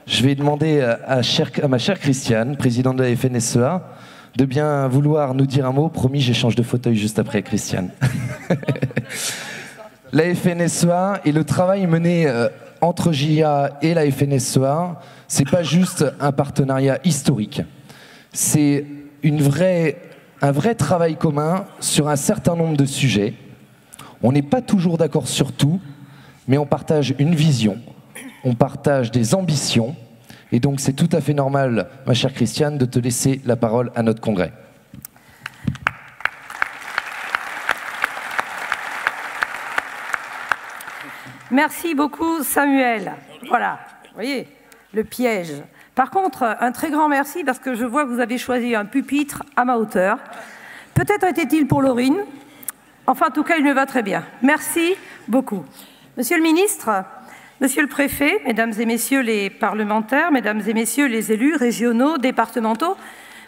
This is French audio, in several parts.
je vais demander à ma chère Christiane, présidente de la FNSEA, de bien vouloir nous dire un mot. Promis, j'échange de fauteuil juste après, Christiane. La FNSEA et le travail mené entre JA et la FNSEA, c'est pas juste un partenariat historique. C'est un vrai travail commun sur un certain nombre de sujets. On n'est pas toujours d'accord sur tout, mais on partage une vision, on partage des ambitions, et donc c'est tout à fait normal, ma chère Christiane, de te laisser la parole à notre congrès. Merci beaucoup, Samuel. Voilà, vous voyez, le piège. Par contre, un très grand merci parce que je vois que vous avez choisi un pupitre à ma hauteur. Peut-être était-il pour Laurine. Enfin, en tout cas, il me va très bien. Merci beaucoup. Monsieur le ministre, monsieur le préfet, mesdames et messieurs les parlementaires, mesdames et messieurs les élus régionaux, départementaux,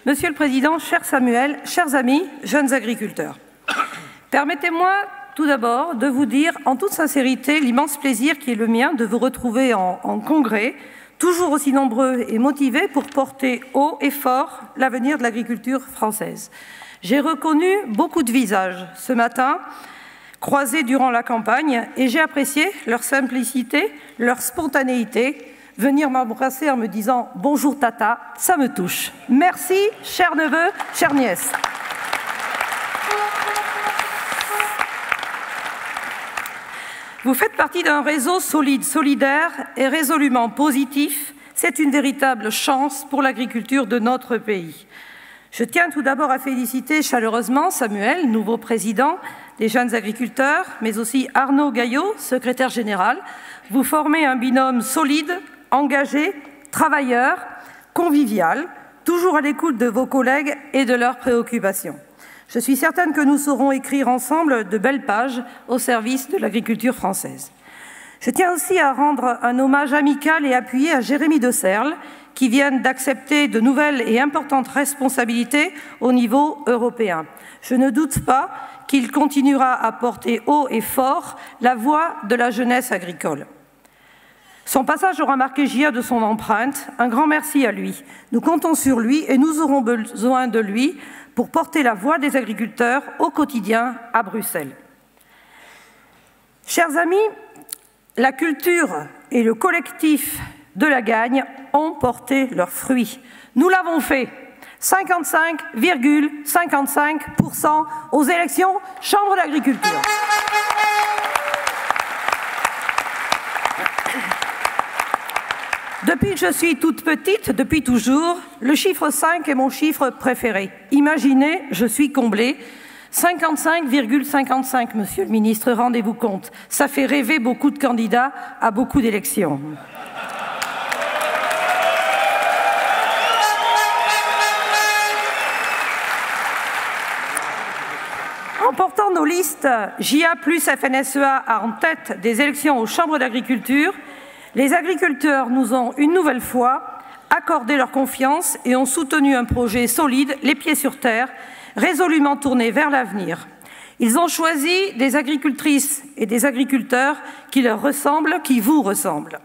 monsieur le président, cher Samuel, chers amis, jeunes agriculteurs. Permettez-moi tout d'abord de vous dire en toute sincérité l'immense plaisir qui est le mien de vous retrouver en congrès, toujours aussi nombreux et motivés pour porter haut et fort l'avenir de l'agriculture française. J'ai reconnu beaucoup de visages ce matin, croisés durant la campagne, et j'ai apprécié leur simplicité, leur spontanéité. Venir m'embrasser en me disant « Bonjour Tata », ça me touche. Merci, chers neveux, chères nièces. Vous faites partie d'un réseau solide, solidaire et résolument positif. C'est une véritable chance pour l'agriculture de notre pays. Je tiens tout d'abord à féliciter chaleureusement Samuel, nouveau président des jeunes agriculteurs, mais aussi Arnaud Gaillot, secrétaire général. Vous formez un binôme solide, engagé, travailleur, convivial, toujours à l'écoute de vos collègues et de leurs préoccupations. Je suis certaine que nous saurons écrire ensemble de belles pages au service de l'agriculture française. Je tiens aussi à rendre un hommage amical et appuyé à Jérémy de Serles, qui vient d'accepter de nouvelles et importantes responsabilités au niveau européen. Je ne doute pas qu'il continuera à porter haut et fort la voix de la jeunesse agricole. Son passage aura marqué JA de son empreinte. Un grand merci à lui. Nous comptons sur lui et nous aurons besoin de lui pour porter la voix des agriculteurs au quotidien à Bruxelles. Chers amis, la culture et le collectif de la Gagne ont porté leurs fruits. Nous l'avons fait, 55,55% aux élections Chambre d'agriculture. Depuis que je suis toute petite, depuis toujours, le chiffre 5 est mon chiffre préféré. Imaginez, je suis comblée. 55,55, monsieur le ministre, rendez-vous compte. Ça fait rêver beaucoup de candidats à beaucoup d'élections. En portant nos listes JA plus FNSEA en tête des élections aux chambres d'agriculture, les agriculteurs nous ont une nouvelle fois accordé leur confiance et ont soutenu un projet solide, les pieds sur terre, résolument tourné vers l'avenir. Ils ont choisi des agricultrices et des agriculteurs qui leur ressemblent, qui vous ressemblent.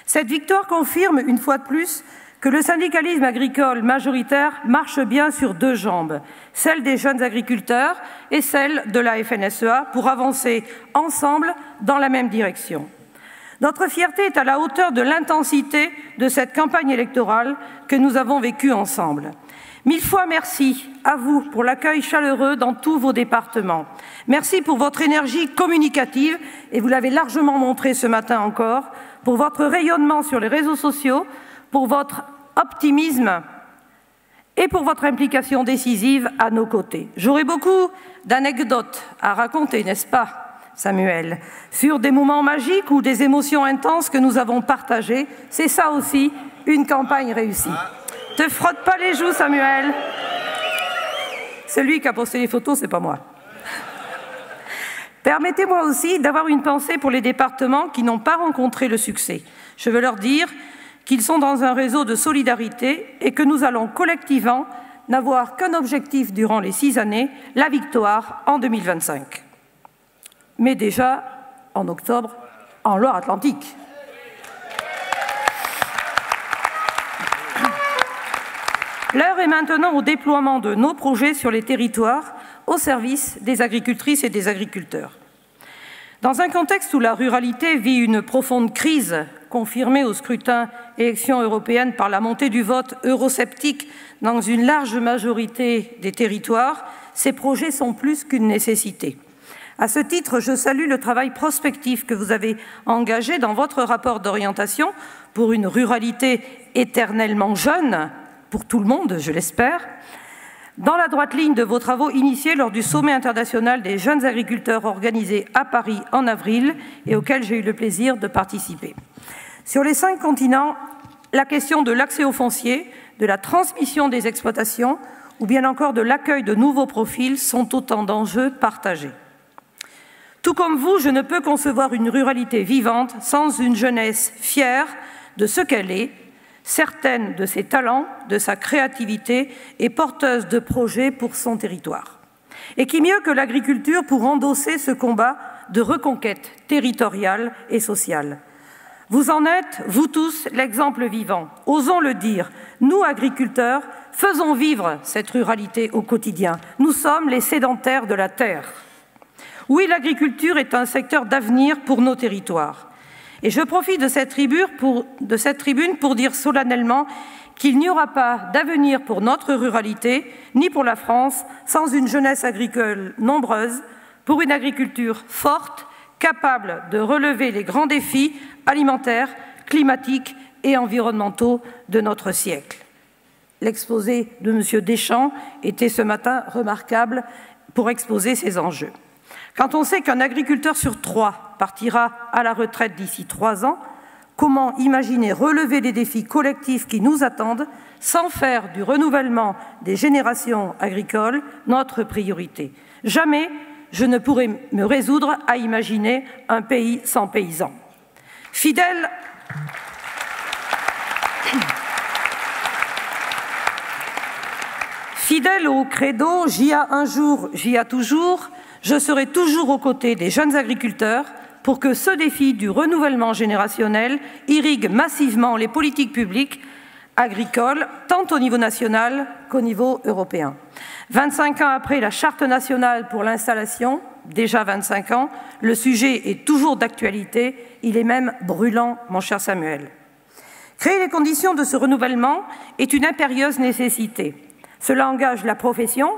Cette victoire confirme une fois de plus que le syndicalisme agricole majoritaire marche bien sur deux jambes, celle des jeunes agriculteurs et celle de la FNSEA, pour avancer ensemble dans la même direction. Notre fierté est à la hauteur de l'intensité de cette campagne électorale que nous avons vécue ensemble. 1000 fois merci à vous pour l'accueil chaleureux dans tous vos départements. Merci pour votre énergie communicative, et vous l'avez largement montré ce matin encore, pour votre rayonnement sur les réseaux sociaux, pour votre optimisme et pour votre implication décisive à nos côtés. J'aurais beaucoup d'anecdotes à raconter, n'est-ce pas, Samuel, sur des moments magiques ou des émotions intenses que nous avons partagées. C'est ça aussi, une campagne réussie. Te frotte pas les joues, Samuel. Celui qui a posté les photos, c'est pas moi. Permettez-moi aussi d'avoir une pensée pour les départements qui n'ont pas rencontré le succès. Je veux leur dire qu'ils sont dans un réseau de solidarité et que nous allons collectivement n'avoir qu'un objectif durant les 6 années, la victoire en 2025. Mais déjà, en octobre, en Loire-Atlantique. L'heure est maintenant au déploiement de nos projets sur les territoires au service des agricultrices et des agriculteurs. Dans un contexte où la ruralité vit une profonde crise, confirmée au scrutin élections européennes par la montée du vote eurosceptique dans une large majorité des territoires, ces projets sont plus qu'une nécessité. À ce titre, je salue le travail prospectif que vous avez engagé dans votre rapport d'orientation pour une ruralité éternellement jeune, pour tout le monde, je l'espère, dans la droite ligne de vos travaux initiés lors du sommet international des jeunes agriculteurs organisé à Paris en avril et auquel j'ai eu le plaisir de participer. Sur les 5 continents, la question de l'accès au foncier, de la transmission des exploitations ou bien encore de l'accueil de nouveaux profils sont autant d'enjeux partagés. Tout comme vous, je ne peux concevoir une ruralité vivante sans une jeunesse fière de ce qu'elle est, certaine de ses talents, de sa créativité et porteuse de projets pour son territoire. Et qui mieux que l'agriculture pour endosser ce combat de reconquête territoriale et sociale. Vous en êtes, vous tous, l'exemple vivant. Osons le dire, nous, agriculteurs, faisons vivre cette ruralité au quotidien. Nous sommes les sédentaires de la terre. Oui, l'agriculture est un secteur d'avenir pour nos territoires. Et je profite de cette tribune pour dire solennellement qu'il n'y aura pas d'avenir pour notre ruralité, ni pour la France, sans une jeunesse agricole nombreuse, pour une agriculture forte, capable de relever les grands défis alimentaires, climatiques et environnementaux de notre siècle. L'exposé de M. Deschamps était ce matin remarquable pour exposer ces enjeux. Quand on sait qu'un agriculteur sur 3 partira à la retraite d'ici 3 ans, comment imaginer relever les défis collectifs qui nous attendent sans faire du renouvellement des générations agricoles notre priorité? Jamais je ne pourrai me résoudre à imaginer un pays sans paysans. Fidèle au credo « J'y a un jour, j'y a toujours », je serai toujours aux côtés des jeunes agriculteurs pour que ce défi du renouvellement générationnel irrigue massivement les politiques publiques agricoles, tant au niveau national qu'au niveau européen. 25 ans après la Charte nationale pour l'installation, déjà 25 ans, le sujet est toujours d'actualité, il est même brûlant, mon cher Samuel. Créer les conditions de ce renouvellement est une impérieuse nécessité. Cela engage la profession,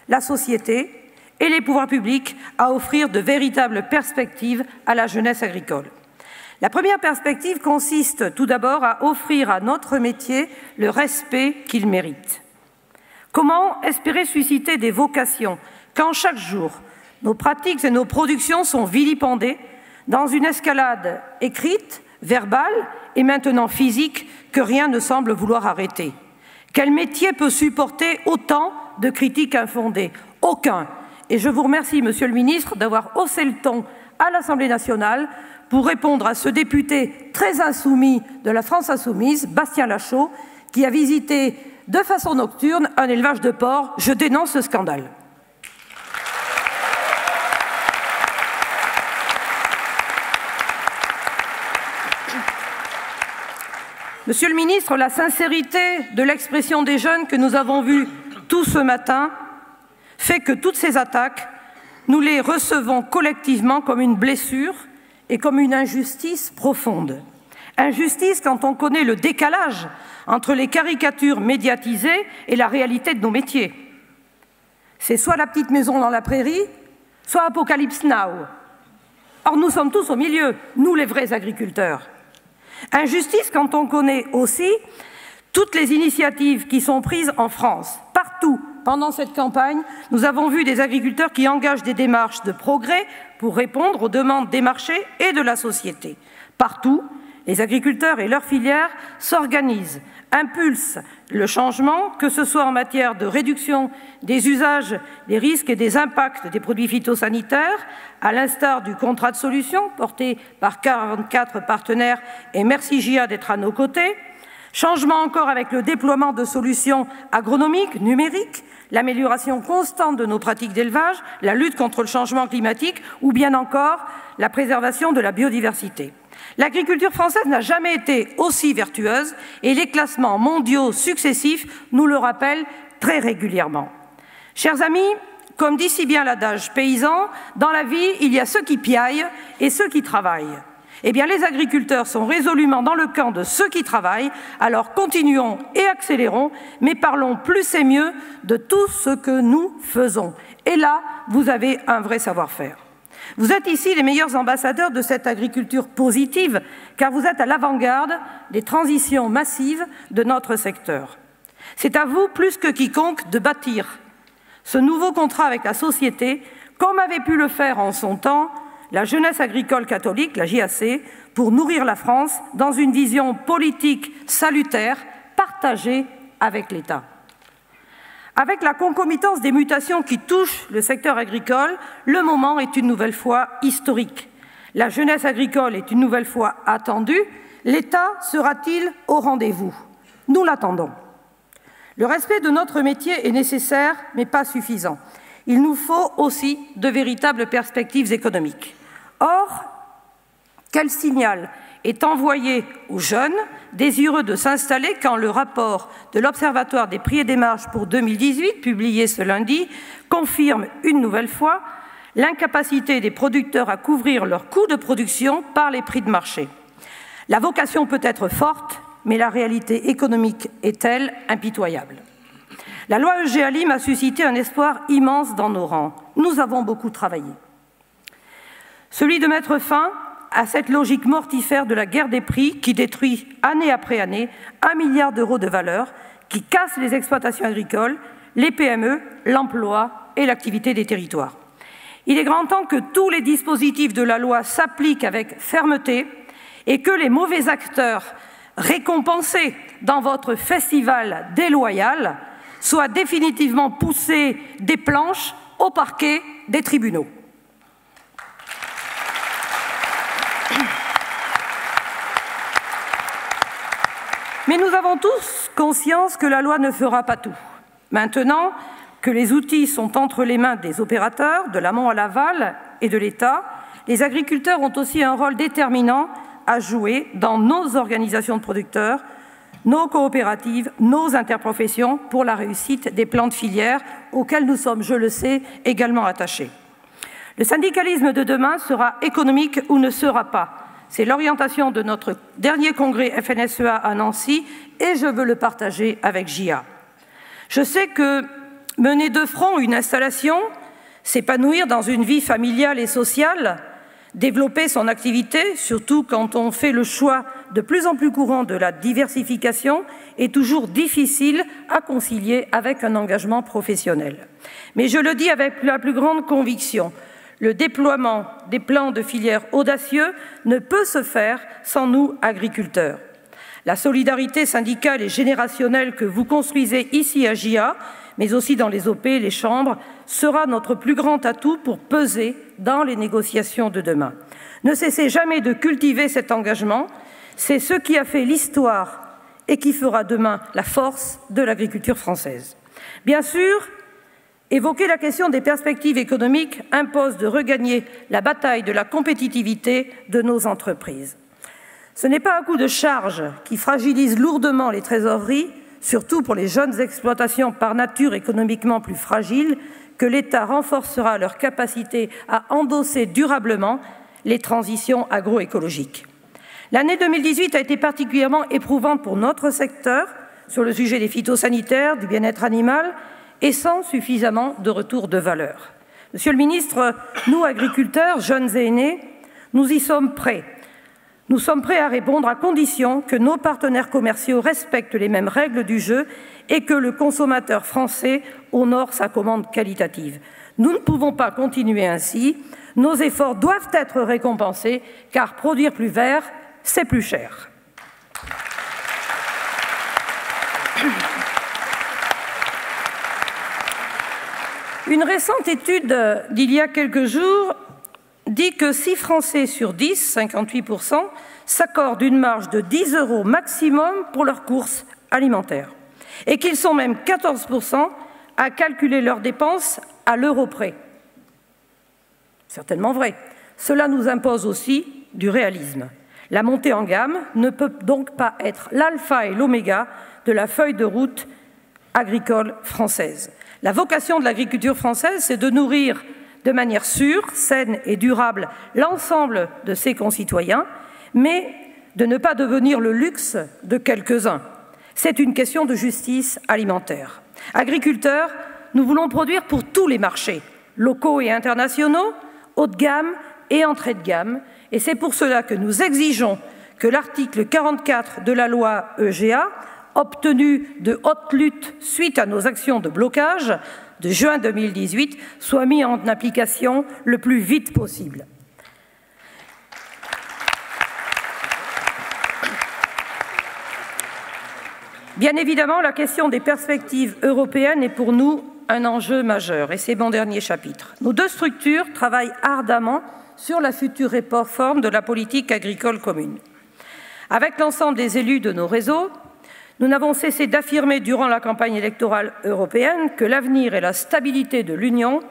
la société, et les pouvoirs publics à offrir de véritables perspectives à la jeunesse agricole. La première perspective consiste tout d'abord à offrir à notre métier le respect qu'il mérite. Comment espérer susciter des vocations quand chaque jour nos pratiques et nos productions sont vilipendées dans une escalade écrite, verbale et maintenant physique que rien ne semble vouloir arrêter? Quel métier peut supporter autant de critiques infondées? Aucun. Et je vous remercie, Monsieur le Ministre, d'avoir haussé le ton à l'Assemblée nationale pour répondre à ce député très insoumis de la France insoumise, Bastien Lachaud, qui a visité de façon nocturne un élevage de porcs. Je dénonce ce scandale. Monsieur le Ministre, la sincérité de l'expression des jeunes que nous avons vue tout ce matin fait que toutes ces attaques, nous les recevons collectivement comme une blessure et comme une injustice profonde. Injustice quand on connaît le décalage entre les caricatures médiatisées et la réalité de nos métiers. C'est soit la petite maison dans la prairie, soit Apocalypse Now. Or, nous sommes tous au milieu, nous les vrais agriculteurs. Injustice quand on connaît aussi toutes les initiatives qui sont prises en France, partout. Pendant cette campagne, nous avons vu des agriculteurs qui engagent des démarches de progrès pour répondre aux demandes des marchés et de la société. Partout, les agriculteurs et leurs filières s'organisent, impulsent le changement, que ce soit en matière de réduction des usages, des risques et des impacts des produits phytosanitaires, à l'instar du contrat de solution porté par 44 partenaires, et merci JA d'être à nos côtés. Changement encore avec le déploiement de solutions agronomiques, numériques, l'amélioration constante de nos pratiques d'élevage, la lutte contre le changement climatique ou bien encore la préservation de la biodiversité. L'agriculture française n'a jamais été aussi vertueuse et les classements mondiaux successifs nous le rappellent très régulièrement. Chers amis, comme dit si bien l'adage paysan, dans la vie, il y a ceux qui piaillent et ceux qui travaillent. Eh bien, les agriculteurs sont résolument dans le camp de ceux qui travaillent, alors continuons et accélérons, mais parlons plus et mieux de tout ce que nous faisons. Et là, vous avez un vrai savoir-faire. Vous êtes ici les meilleurs ambassadeurs de cette agriculture positive, car vous êtes à l'avant-garde des transitions massives de notre secteur. C'est à vous, plus que quiconque, de bâtir ce nouveau contrat avec la société, comme avait pu le faire en son temps la jeunesse agricole catholique, la JAC, pour nourrir la France dans une vision politique salutaire, partagée avec l'État. Avec la concomitance des mutations qui touchent le secteur agricole, le moment est une nouvelle fois historique. La jeunesse agricole est une nouvelle fois attendue. L'État sera-t-il au rendez-vous? Nous l'attendons. Le respect de notre métier est nécessaire, mais pas suffisant. Il nous faut aussi de véritables perspectives économiques. Or, quel signal est envoyé aux jeunes désireux de s'installer quand le rapport de l'Observatoire des prix et des marges pour 2018, publié ce lundi, confirme une nouvelle fois l'incapacité des producteurs à couvrir leurs coûts de production par les prix de marché. La vocation peut être forte, mais la réalité économique est-elle impitoyable? La loi EGalim a suscité un espoir immense dans nos rangs. Nous avons beaucoup travaillé. Celui de mettre fin à cette logique mortifère de la guerre des prix qui détruit année après année 1 milliard d'euros de valeur, qui casse les exploitations agricoles, les PME, l'emploi et l'activité des territoires. Il est grand temps que tous les dispositifs de la loi s'appliquent avec fermeté et que les mauvais acteurs récompensés dans votre festival déloyal soient définitivement poussés des planches au parquet des tribunaux. Mais nous avons tous conscience que la loi ne fera pas tout. Maintenant que les outils sont entre les mains des opérateurs, de l'amont à l'aval et de l'État, les agriculteurs ont aussi un rôle déterminant à jouer dans nos organisations de producteurs, nos coopératives, nos interprofessions pour la réussite des plans de filière auxquels nous sommes, je le sais, également attachés. Le syndicalisme de demain sera économique ou ne sera pas. C'est l'orientation de notre dernier congrès FNSEA à Nancy et je veux le partager avec JA. Je sais que mener de front une installation, s'épanouir dans une vie familiale et sociale, développer son activité, surtout quand on fait le choix de plus en plus courant de la diversification, est toujours difficile à concilier avec un engagement professionnel. Mais je le dis avec la plus grande conviction, le déploiement des plans de filière audacieux ne peut se faire sans nous, agriculteurs. La solidarité syndicale et générationnelle que vous construisez ici à JA, mais aussi dans les OP, les chambres, sera notre plus grand atout pour peser dans les négociations de demain. Ne cessez jamais de cultiver cet engagement, c'est ce qui a fait l'histoire et qui fera demain la force de l'agriculture française. Bien sûr, évoquer la question des perspectives économiques impose de regagner la bataille de la compétitivité de nos entreprises. Ce n'est pas un coup de charge qui fragilise lourdement les trésoreries, surtout pour les jeunes exploitations par nature économiquement plus fragiles, que l'État renforcera leur capacité à endosser durablement les transitions agroécologiques. L'année 2018 a été particulièrement éprouvante pour notre secteur sur le sujet des phytosanitaires, du bien-être animal, et sans suffisamment de retour de valeur. Monsieur le ministre, nous, agriculteurs, jeunes et aînés, nous y sommes prêts. Nous sommes prêts à répondre à condition que nos partenaires commerciaux respectent les mêmes règles du jeu et que le consommateur français honore sa commande qualitative. Nous ne pouvons pas continuer ainsi. Nos efforts doivent être récompensés car produire plus vert, c'est plus cher. Une récente étude d'il y a quelques jours dit que 6 Français sur 10, 58%, s'accordent une marge de 10 € maximum pour leurs courses alimentaires et qu'ils sont même 14% à calculer leurs dépenses à l'euro près. Certainement vrai. Cela nous impose aussi du réalisme. La montée en gamme ne peut donc pas être l'alpha et l'oméga de la feuille de route agricole française. La vocation de l'agriculture française, c'est de nourrir de manière sûre, saine et durable l'ensemble de ses concitoyens, mais de ne pas devenir le luxe de quelques-uns. C'est une question de justice alimentaire. Agriculteurs, nous voulons produire pour tous les marchés, locaux et internationaux, haut de gamme et entrée de gamme, et c'est pour cela que nous exigeons que l'article 44 de la loi EGA, obtenu de haute lutte suite à nos actions de blocage de juin 2018, soit mis en application le plus vite possible. Bien évidemment, la question des perspectives européennes est pour nous un enjeu majeur, et c'est mon dernier chapitre. Nos deux structures travaillent ardemment sur la future réforme de la politique agricole commune. Avec l'ensemble des élus de nos réseaux, nous n'avons cessé d'affirmer durant la campagne électorale européenne que l'avenir et la stabilité de l'Union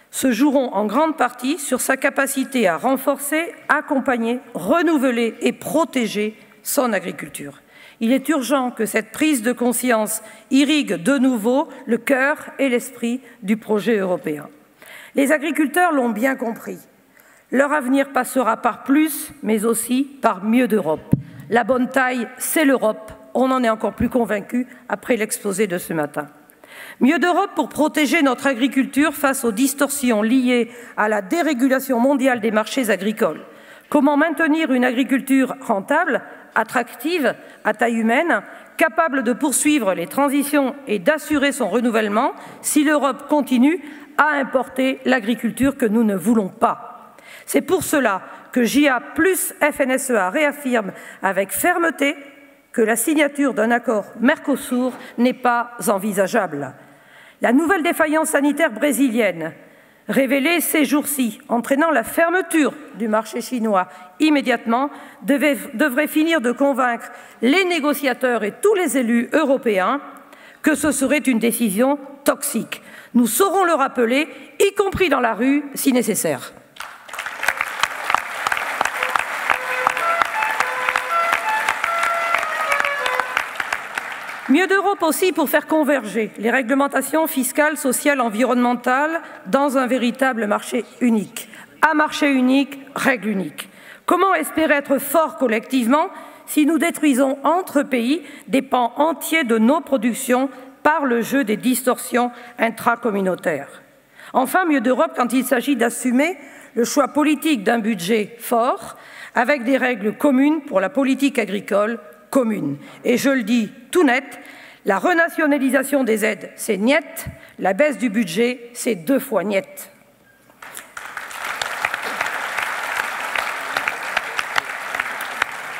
se joueront en grande partie sur sa capacité à renforcer, accompagner, renouveler et protéger son agriculture. Il est urgent que cette prise de conscience irrigue de nouveau le cœur et l'esprit du projet européen. Les agriculteurs l'ont bien compris. Leur avenir passera par plus, mais aussi par mieux d'Europe. La bonne taille, c'est l'Europe. On en est encore plus convaincus après l'exposé de ce matin. Mieux d'Europe pour protéger notre agriculture face aux distorsions liées à la dérégulation mondiale des marchés agricoles. Comment maintenir une agriculture rentable, attractive, à taille humaine, capable de poursuivre les transitions et d'assurer son renouvellement si l'Europe continue à importer l'agriculture que nous ne voulons pas. C'est pour cela que JA plus FNSEA réaffirme avec fermeté que la signature d'un accord Mercosur n'est pas envisageable. La nouvelle défaillance sanitaire brésilienne, révélée ces jours-ci, entraînant la fermeture du marché chinois immédiatement, devrait finir de convaincre les négociateurs et tous les élus européens que ce serait une décision toxique. Nous saurons le rappeler, y compris dans la rue, si nécessaire. Mieux d'Europe aussi pour faire converger les réglementations fiscales, sociales, environnementales dans un véritable marché unique. À marché unique, règle unique. Comment espérer être forts collectivement si nous détruisons entre pays des pans entiers de nos productions par le jeu des distorsions intracommunautaires? Enfin, mieux d'Europe quand il s'agit d'assumer le choix politique d'un budget fort avec des règles communes pour la politique agricole commune. Et je le dis tout net, la renationalisation des aides, c'est niet, la baisse du budget, c'est 2 fois niet.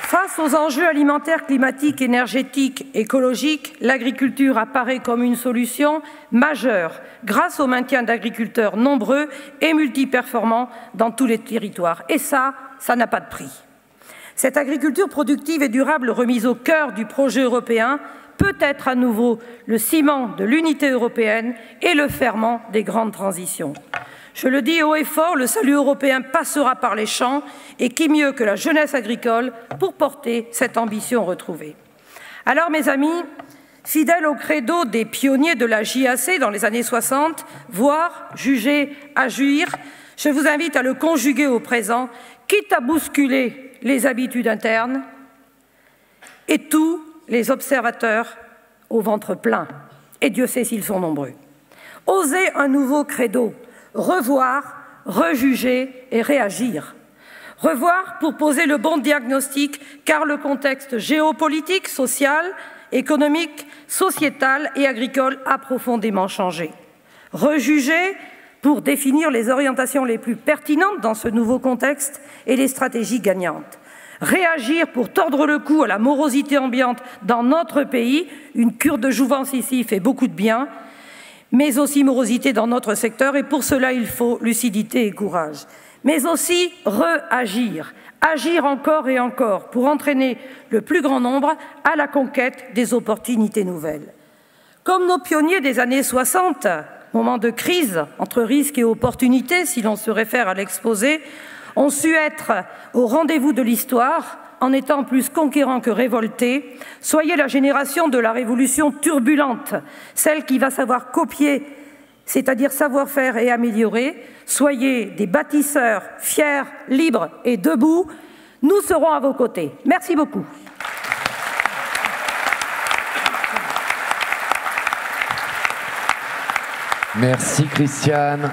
Face aux enjeux alimentaires, climatiques, énergétiques, écologiques, l'agriculture apparaît comme une solution majeure grâce au maintien d'agriculteurs nombreux et multiperformants dans tous les territoires. Et ça n'a pas de prix. Cette agriculture productive et durable remise au cœur du projet européen peut être à nouveau le ciment de l'unité européenne et le ferment des grandes transitions. Je le dis haut et fort, le salut européen passera par les champs et qui mieux que la jeunesse agricole pour porter cette ambition retrouvée. Alors mes amis, fidèles au credo des pionniers de la JAC dans les années 60, voir, juger, agir, je vous invite à le conjuguer au présent, quitte à bousculer les habitudes internes et tous les observateurs au ventre plein, et Dieu sait s'ils sont nombreux. Oser un nouveau credo, revoir, rejuger et réagir. Revoir pour poser le bon diagnostic, car le contexte géopolitique, social, économique, sociétal et agricole a profondément changé. Rejuger pour définir les orientations les plus pertinentes dans ce nouveau contexte et les stratégies gagnantes. Réagir pour tordre le cou à la morosité ambiante dans notre pays, une cure de jouvence ici fait beaucoup de bien, mais aussi morosité dans notre secteur, et pour cela il faut lucidité et courage. Mais aussi réagir, agir encore et encore pour entraîner le plus grand nombre à la conquête des opportunités nouvelles. Comme nos pionniers des années 60, moment de crise entre risques et opportunités, si l'on se réfère à l'exposé, ont su être au rendez-vous de l'histoire en étant plus conquérants que révoltés. Soyez la génération de la révolution turbulente, celle qui va savoir copier, c'est-à-dire savoir faire et améliorer. Soyez des bâtisseurs fiers, libres et debout. Nous serons à vos côtés. Merci beaucoup. Merci Christiane.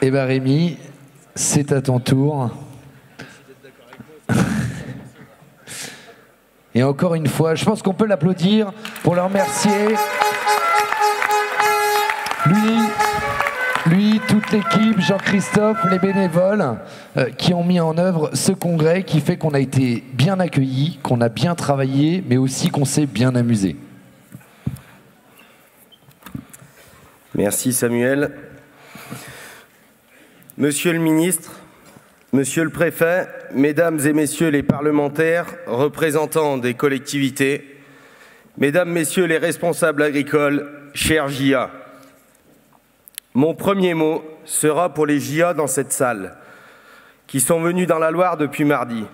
Eh bien Rémi, c'est à ton tour. Et encore une fois, je pense qu'on peut l'applaudir pour le remercier. Lui, toute l'équipe, Jean-Christophe, les bénévoles qui ont mis en œuvre ce congrès qui fait qu'on a été bien accueillis, qu'on a bien travaillé, mais aussi qu'on s'est bien amusé. Merci Samuel. Monsieur le ministre, Monsieur le préfet, Mesdames et Messieurs les parlementaires, représentants des collectivités, Mesdames, Messieurs les responsables agricoles, chers JA, mon premier mot sera pour les JA dans cette salle, qui sont venus dans la Loire depuis mardi.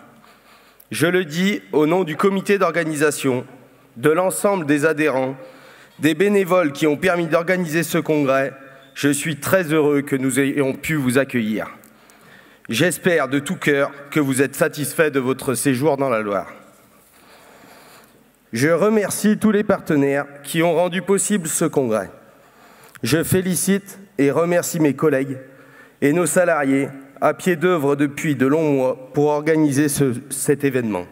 Je le dis au nom du comité d'organisation, de l'ensemble des adhérents, des bénévoles qui ont permis d'organiser ce congrès, je suis très heureux que nous ayons pu vous accueillir. J'espère de tout cœur que vous êtes satisfaits de votre séjour dans la Loire. Je remercie tous les partenaires qui ont rendu possible ce congrès. Je félicite et remercie mes collègues et nos salariés à pied d'œuvre depuis de longs mois pour organiser cet événement.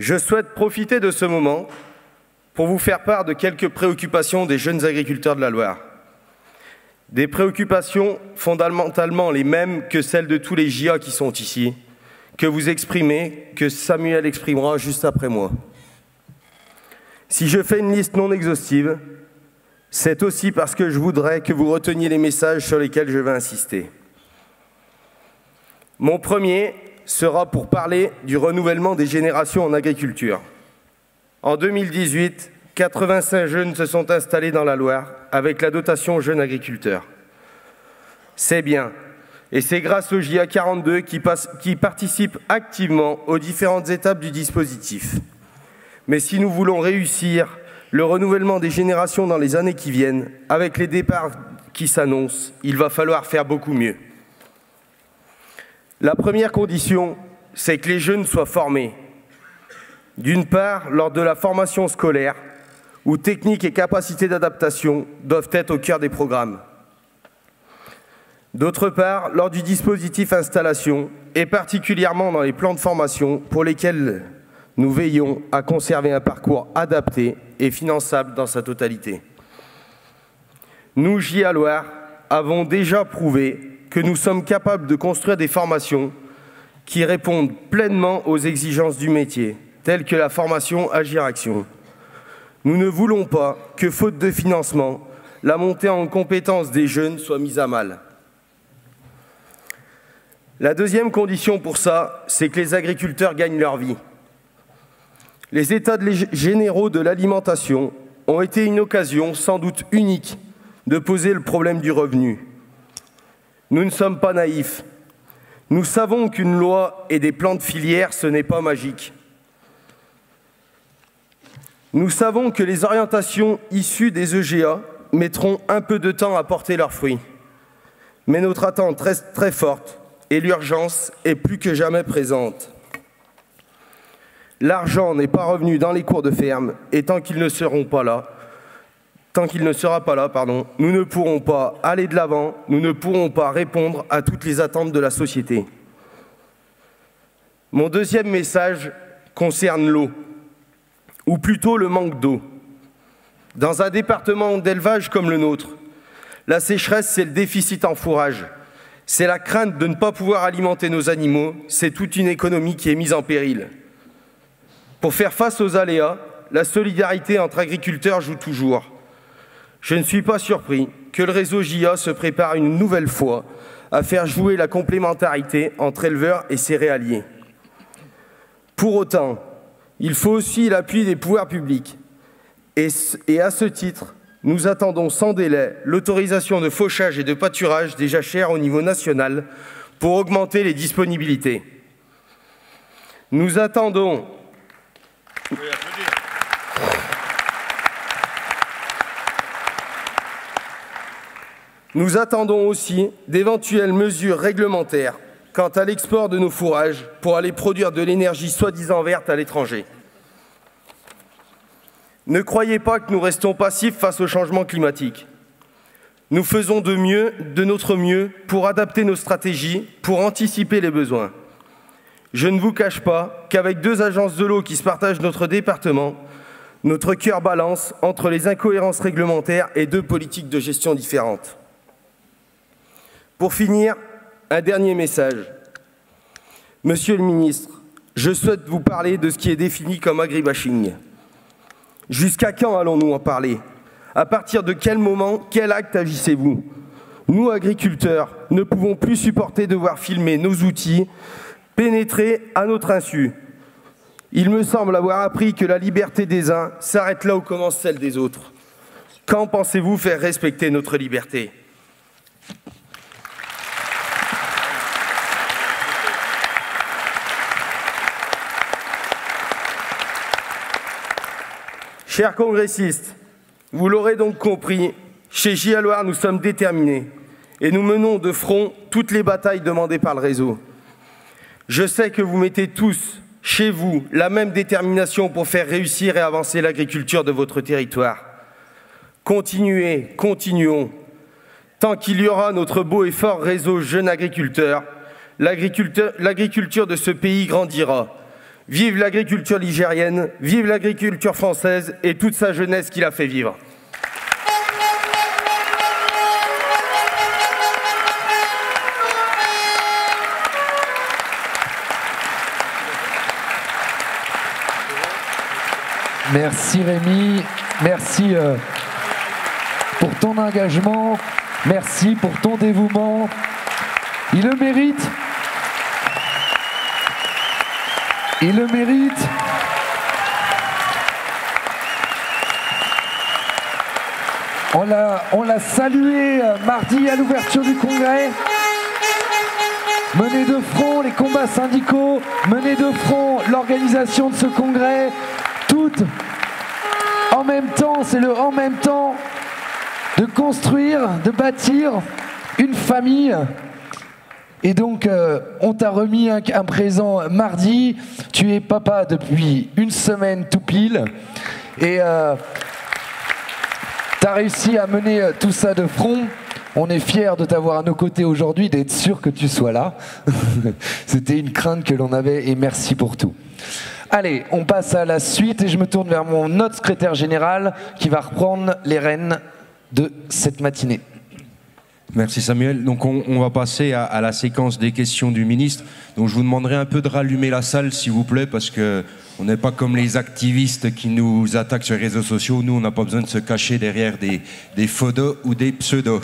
Je souhaite profiter de ce moment pour vous faire part de quelques préoccupations des jeunes agriculteurs de la Loire. Des préoccupations fondamentalement les mêmes que celles de tous les JA qui sont ici, que vous exprimez, que Samuel exprimera juste après moi. Si je fais une liste non exhaustive, c'est aussi parce que je voudrais que vous reteniez les messages sur lesquels je vais insister. Mon premier sera pour parler du renouvellement des générations en agriculture. En 2018, 85 jeunes se sont installés dans la Loire avec la dotation jeunes agriculteurs. C'est bien, et c'est grâce au JA 42 qui participe activement aux différentes étapes du dispositif. Mais si nous voulons réussir le renouvellement des générations dans les années qui viennent, avec les départs qui s'annoncent, il va falloir faire beaucoup mieux. La première condition, c'est que les jeunes soient formés. D'une part, lors de la formation scolaire, où techniques et capacités d'adaptation doivent être au cœur des programmes. D'autre part, lors du dispositif installation, et particulièrement dans les plans de formation pour lesquels nous veillons à conserver un parcours adapté et finançable dans sa totalité. Nous, JA Loire, avons déjà prouvé que nous sommes capables de construire des formations qui répondent pleinement aux exigences du métier, telles que la formation Agir-Action. Nous ne voulons pas que, faute de financement, la montée en compétences des jeunes soit mise à mal. La deuxième condition pour ça, c'est que les agriculteurs gagnent leur vie. Les états généraux de l'alimentation ont été une occasion sans doute unique de poser le problème du revenu. Nous ne sommes pas naïfs. Nous savons qu'une loi et des plans de filière, ce n'est pas magique. Nous savons que les orientations issues des EGA mettront un peu de temps à porter leurs fruits. Mais notre attente reste très forte et l'urgence est plus que jamais présente. L'argent n'est pas revenu dans les cours de ferme et tant qu'il ne sera pas là, nous ne pourrons pas aller de l'avant, nous ne pourrons pas répondre à toutes les attentes de la société. Mon deuxième message concerne l'eau, ou plutôt le manque d'eau. Dans un département d'élevage comme le nôtre, la sécheresse, c'est le déficit en fourrage. C'est la crainte de ne pas pouvoir alimenter nos animaux, c'est toute une économie qui est mise en péril. Pour faire face aux aléas, la solidarité entre agriculteurs joue toujours. Je ne suis pas surpris que le réseau JA se prépare une nouvelle fois à faire jouer la complémentarité entre éleveurs et céréaliers. Pour autant, il faut aussi l'appui des pouvoirs publics. Et à ce titre, nous attendons sans délai l'autorisation de fauchage et de pâturage des jachères au niveau national pour augmenter les disponibilités. Nous attendons aussi d'éventuelles mesures réglementaires quant à l'export de nos fourrages pour aller produire de l'énergie soi-disant verte à l'étranger. Ne croyez pas que nous restons passifs face au changement climatique. Nous faisons de notre mieux pour adapter nos stratégies, pour anticiper les besoins. Je ne vous cache pas qu'avec 2 agences de l'eau qui se partagent notre département, notre cœur balance entre les incohérences réglementaires et 2 politiques de gestion différentes. Pour finir, un dernier message. Monsieur le ministre, je souhaite vous parler de ce qui est défini comme agribashing. Jusqu'à quand allons-nous en parler? À partir de quel moment, quel acte agissez-vous? Nous, agriculteurs, ne pouvons plus supporter de voir filmer nos outils pénétrer à notre insu. Il me semble avoir appris que la liberté des uns s'arrête là où commence celle des autres. Quand pensez-vous faire respecter notre liberté? Chers congressistes, vous l'aurez donc compris, chez JA Loire, nous sommes déterminés et nous menons de front toutes les batailles demandées par le réseau. Je sais que vous mettez tous, chez vous, la même détermination pour faire réussir et avancer l'agriculture de votre territoire. Continuez, continuons. Tant qu'il y aura notre beau et fort réseau jeunes agriculteurs, l'agriculture de ce pays grandira. Vive l'agriculture ligérienne, vive l'agriculture française et toute sa jeunesse qui l'a fait vivre. Merci Rémi, merci pour ton engagement, merci pour ton dévouement. Il le mérite. Il le mérite. On l'a salué mardi à l'ouverture du congrès. Mener de front les combats syndicaux, mener de front l'organisation de ce congrès, toutes en même temps, c'est le en même temps de construire, de bâtir une famille. Et donc, on t'a remis un présent mardi. Tu es papa depuis une semaine tout pile. Et tu as réussi à mener tout ça de front. On est fiers de t'avoir à nos côtés aujourd'hui, d'être sûr que tu sois là. C'était une crainte que l'on avait et merci pour tout. Allez, on passe à la suite et je me tourne vers mon autre secrétaire général qui va reprendre les rênes de cette matinée. Merci Samuel. Donc on va passer à la séquence des questions du ministre. Donc je vous demanderai un peu de rallumer la salle s'il vous plaît parce que on n'est pas comme les activistes qui nous attaquent sur les réseaux sociaux. Nous on n'a pas besoin de se cacher derrière des photos ou des pseudos.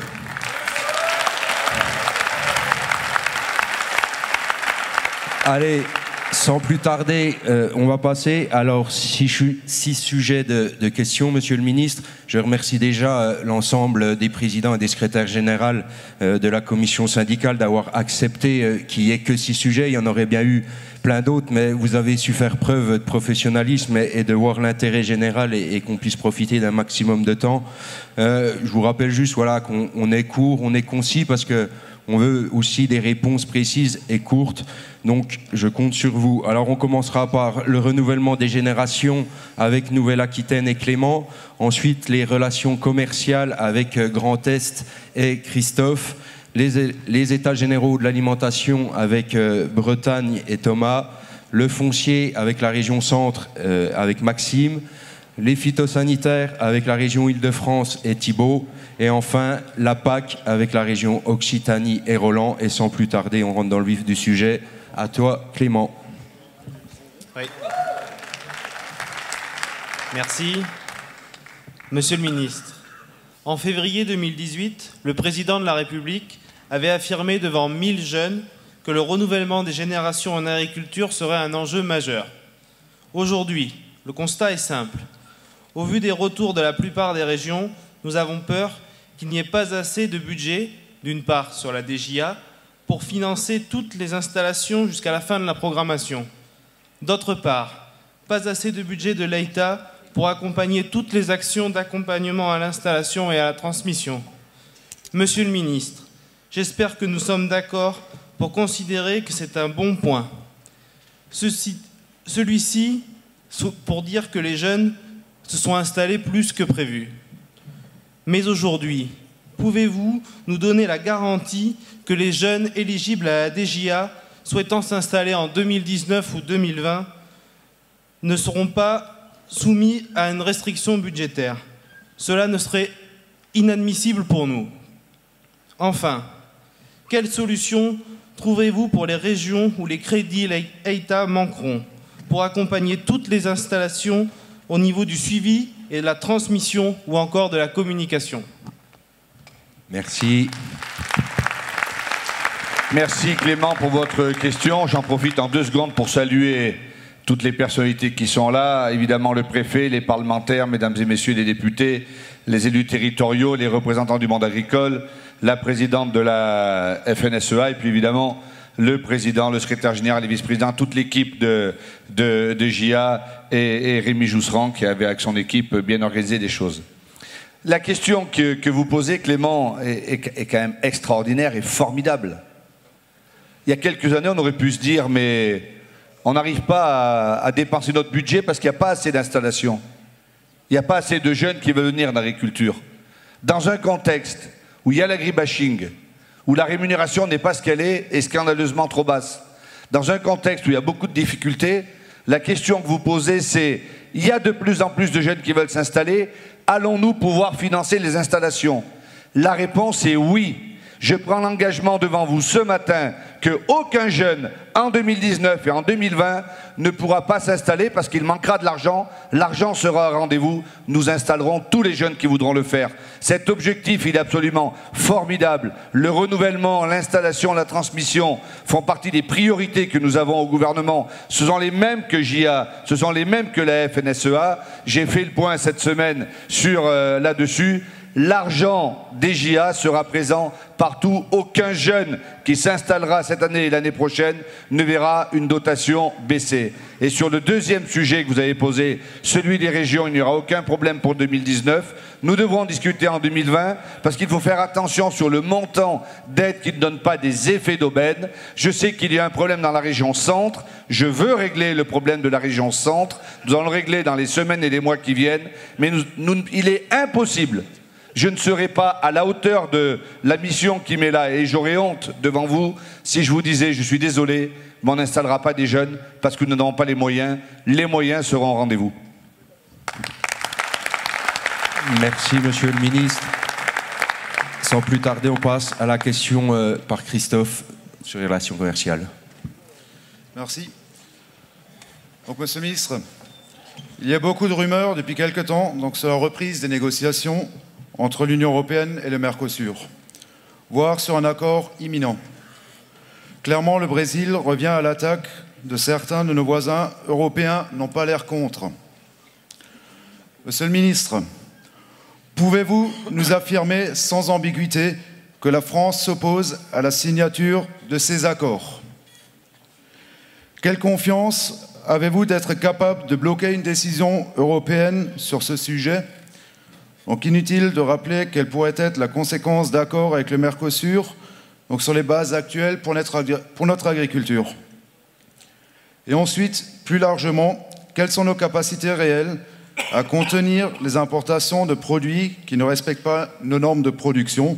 Allez, sans plus tarder, on va passer. Alors, 6 sujets de questions, Monsieur le Ministre. Je remercie déjà l'ensemble des présidents et des secrétaires généraux de la commission syndicale d'avoir accepté qu'il n'y ait que 6 sujets. Il y en aurait bien eu plein d'autres, mais vous avez su faire preuve de professionnalisme et de voir l'intérêt général et qu'on puisse profiter d'un maximum de temps. Je vous rappelle juste voilà, qu'on est court, on est concis parce que on veut aussi des réponses précises et courtes, donc je compte sur vous. Alors on commencera par le renouvellement des générations avec Nouvelle-Aquitaine et Clément, ensuite les relations commerciales avec Grand Est et Christophe, les états généraux de l'alimentation avec Bretagne et Thomas, le foncier avec la région Centre avec Maxime, les phytosanitaires avec la région Île-de-France et Thibault, et enfin la PAC avec la région Occitanie et Roland. Et sans plus tarder, on rentre dans le vif du sujet. À toi, Clément. Oui. Merci. Monsieur le ministre, en février 2018, le président de la République avait affirmé devant 1000 jeunes que le renouvellement des générations en agriculture serait un enjeu majeur. Aujourd'hui, le constat est simple. Au vu des retours de la plupart des régions, nous avons peur qu'il n'y ait pas assez de budget, d'une part sur la DJA, pour financer toutes les installations jusqu'à la fin de la programmation. D'autre part, pas assez de budget de l'État pour accompagner toutes les actions d'accompagnement à l'installation et à la transmission. Monsieur le ministre, j'espère que nous sommes d'accord pour considérer que c'est un bon point. Celui-ci, pour dire que les jeunes se sont installés plus que prévu. Mais aujourd'hui, pouvez-vous nous donner la garantie que les jeunes éligibles à la DJA souhaitant s'installer en 2019 ou 2020 ne seront pas soumis à une restriction budgétaire? Cela ne serait inadmissible pour nous. Enfin, quelle solution trouverez-vous pour les régions où les crédits EITA manqueront pour accompagner toutes les installations au niveau du suivi et de la transmission ou encore de la communication? Merci. Merci Clément pour votre question. J'en profite en 2 secondes pour saluer toutes les personnalités qui sont là, évidemment le préfet, les parlementaires, mesdames et messieurs les députés, les élus territoriaux, les représentants du monde agricole, la présidente de la FNSEA et puis évidemment le président, le secrétaire général, les vice-présidents, toute l'équipe de JA et Rémi Jousserand qui avait avec son équipe bien organisé des choses. La question que vous posez, Clément, est quand même extraordinaire et formidable. Il y a quelques années, on aurait pu se dire, mais on n'arrive pas à dépenser notre budget parce qu'il n'y a pas assez d'installations. Il n'y a pas assez de jeunes qui veulent venir en agriculture. Dans un contexte où il y a l'agribashing, où la rémunération n'est pas ce qu'elle est et scandaleusement trop basse, dans un contexte où il y a beaucoup de difficultés, la question que vous posez, c'est il y a de plus en plus de jeunes qui veulent s'installer, allons-nous pouvoir financer les installations? La réponse est oui. Je prends l'engagement devant vous ce matin qu'aucun jeune en 2019 et en 2020 ne pourra pas s'installer parce qu'il manquera de l'argent. L'argent sera au rendez-vous. Nous installerons tous les jeunes qui voudront le faire. Cet objectif, il est absolument formidable. Le renouvellement, l'installation, la transmission font partie des priorités que nous avons au gouvernement. Ce sont les mêmes que JA, ce sont les mêmes que la FNSEA. J'ai fait le point cette semaine sur là-dessus. L'argent des JA sera présent partout. Aucun jeune qui s'installera cette année et l'année prochaine ne verra une dotation baisser. Et sur le deuxième sujet que vous avez posé, celui des régions, il n'y aura aucun problème pour 2019. Nous devrons discuter en 2020 parce qu'il faut faire attention sur le montant d'aide qui ne donne pas des effets d'aubaine. Je sais qu'il y a un problème dans la région centre. Je veux régler le problème de la région centre. Nous allons le régler dans les semaines et les mois qui viennent. Mais il est impossible. Je ne serai pas à la hauteur de la mission qui m'est là et j'aurais honte devant vous si je vous disais je suis désolé, mais on n'installera pas des jeunes parce que nous n'avons pas les moyens. Les moyens seront au rendez-vous. Merci Monsieur le Ministre. Sans plus tarder, on passe à la question par Christophe sur les relations commerciales. Merci. Donc Monsieur le Ministre, il y a beaucoup de rumeurs depuis quelque temps sur la reprise des négociations entre l'Union européenne et le Mercosur, voire sur un accord imminent. Clairement, le Brésil revient à l'attaque de certains de nos voisins européens n'ont pas l'air contre. Monsieur le ministre, pouvez-vous nous affirmer sans ambiguïté que la France s'oppose à la signature de ces accords? Quelle confiance avez-vous d'être capable de bloquer une décision européenne sur ce sujet? Donc inutile de rappeler quelle pourrait être la conséquence d'accords avec le Mercosur sur les bases actuelles pour notre agriculture. Et ensuite, plus largement, quelles sont nos capacités réelles à contenir les importations de produits qui ne respectent pas nos normes de production,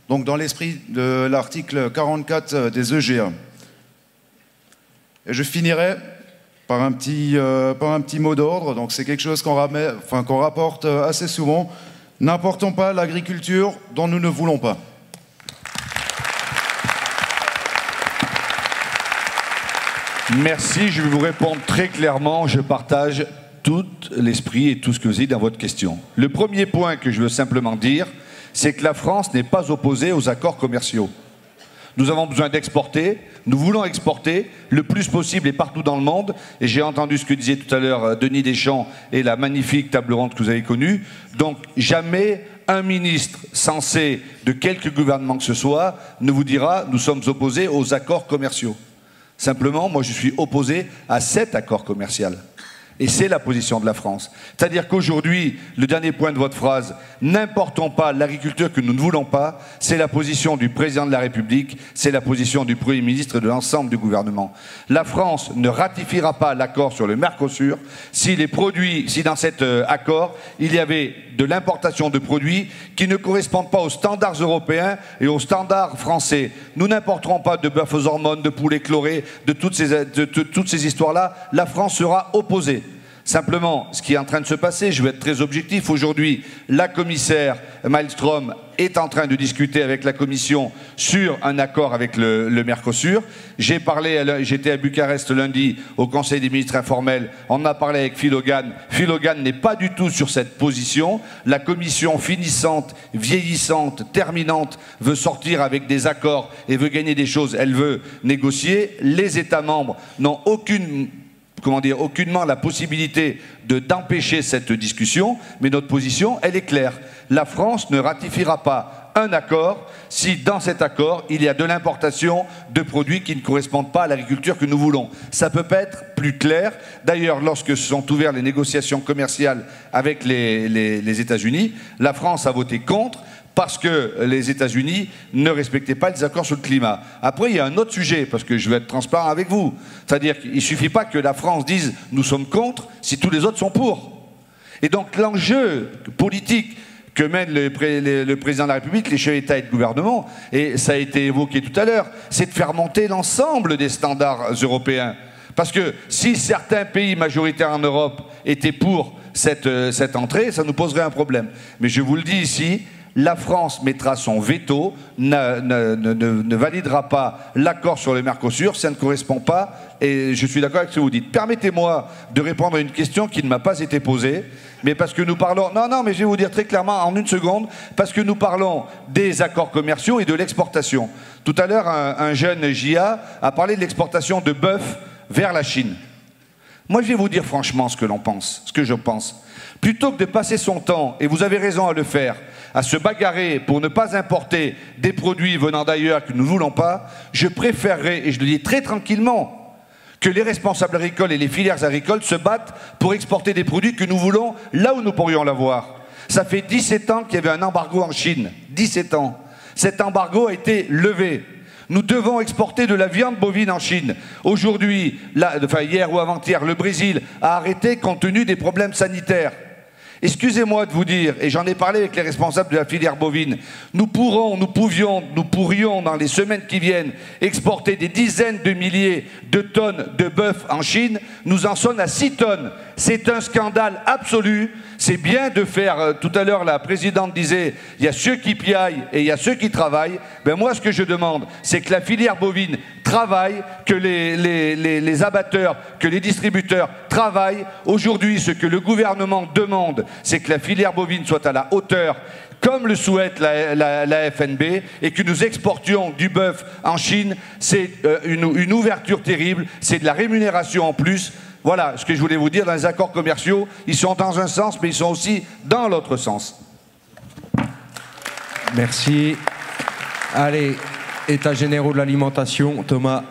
donc dans l'esprit de l'article 44 des EGA. Et je finirai par un petit mot d'ordre, donc c'est quelque chose qu'on rapporte assez souvent. N'importons pas l'agriculture dont nous ne voulons pas. Merci, je vais vous répondre très clairement. Je partage tout l'esprit et tout ce que vous dites dans votre question. Le premier point que je veux simplement dire, c'est que la France n'est pas opposée aux accords commerciaux. Nous avons besoin d'exporter, nous voulons exporter le plus possible et partout dans le monde. Et j'ai entendu ce que disait tout à l'heure Denis Deschamps et la magnifique table ronde que vous avez connue. Donc jamais un ministre censé de quelque gouvernement que ce soit ne vous dira « nous sommes opposés aux accords commerciaux ». Simplement, moi je suis opposé à cet accord commercial. Et c'est la position de la France. C'est-à-dire qu'aujourd'hui, le dernier point de votre phrase, n'importons pas l'agriculture que nous ne voulons pas, c'est la position du président de la République, c'est la position du Premier ministre et de l'ensemble du gouvernement. La France ne ratifiera pas l'accord sur le Mercosur si dans cet accord, il y avait de l'importation de produits qui ne correspondent pas aux standards européens et aux standards français. Nous n'importerons pas de bœuf aux hormones, de poulet chloré, de toutes ces histoires-là. La France sera opposée. Simplement, ce qui est en train de se passer, je vais être très objectif, aujourd'hui, la commissaire Malmström est en train de discuter avec la Commission sur un accord avec le Mercosur. J'étais à Bucarest lundi au Conseil des ministres informel, on a parlé avec Phil Hogan. Phil Hogan n'est pas du tout sur cette position. La Commission finissante, vieillissante, terminante veut sortir avec des accords et veut gagner des choses, elle veut négocier. Les États membres n'ont aucunement la possibilité d'empêcher cette discussion, mais notre position, elle est claire. La France ne ratifiera pas un accord si dans cet accord, il y a de l'importation de produits qui ne correspondent pas à l'agriculture que nous voulons. Ça ne peut pas être plus clair. D'ailleurs, lorsque se sont ouvertes les négociations commerciales avec les États-Unis, la France a voté contre, parce que les États-Unis ne respectaient pas les accords sur le climat. Après, il y a un autre sujet, parce que je vais être transparent avec vous. C'est-à-dire qu'il ne suffit pas que la France dise « nous sommes contre » si tous les autres sont pour. Et donc l'enjeu politique que mène le président de la République, les chefs d'État et de gouvernement, et ça a été évoqué tout à l'heure, c'est de faire monter l'ensemble des standards européens. Parce que si certains pays majoritaires en Europe étaient pour cette entrée, ça nous poserait un problème. Mais je vous le dis ici, la France mettra son veto, ne validera pas l'accord sur le Mercosur, ça ne correspond pas, et je suis d'accord avec ce que vous dites. Permettez-moi de répondre à une question qui ne m'a pas été posée, mais parce que nous parlons... Non, mais je vais vous dire très clairement, en une seconde, parce que nous parlons des accords commerciaux et de l'exportation. Tout à l'heure, un jeune JA a parlé de l'exportation de bœuf vers la Chine. Moi, je vais vous dire franchement ce que je pense. Plutôt que de passer son temps, et vous avez raison à le faire, à se bagarrer pour ne pas importer des produits venant d'ailleurs que nous ne voulons pas, je préférerais, et je le dis très tranquillement, que les responsables agricoles et les filières agricoles se battent pour exporter des produits que nous voulons là où nous pourrions l'avoir. Ça fait 17 ans qu'il y avait un embargo en Chine. 17 ans. Cet embargo a été levé. Nous devons exporter de la viande bovine en Chine. Aujourd'hui, hier ou avant-hier, le Brésil a arrêté compte tenu des problèmes sanitaires. Excusez-moi de vous dire, et j'en ai parlé avec les responsables de la filière bovine, nous pourrions dans les semaines qui viennent exporter des dizaines de milliers de tonnes de bœuf en Chine, nous en sommes à 6 tonnes. C'est un scandale absolu. C'est bien de faire, tout à l'heure la présidente disait, il y a ceux qui piaillent et il y a ceux qui travaillent. Ben moi ce que je demande, c'est que la filière bovine travaille, que les abatteurs, que les distributeurs travaillent. Aujourd'hui, ce que le gouvernement demande, c'est que la filière bovine soit à la hauteur, comme le souhaite la FNB, et que nous exportions du bœuf en Chine. C'est une ouverture terrible, c'est de la rémunération en plus. Voilà ce que je voulais vous dire. Dans les accords commerciaux, ils sont dans un sens, mais ils sont aussi dans l'autre sens. Merci. Allez, États généraux de l'alimentation, Thomas.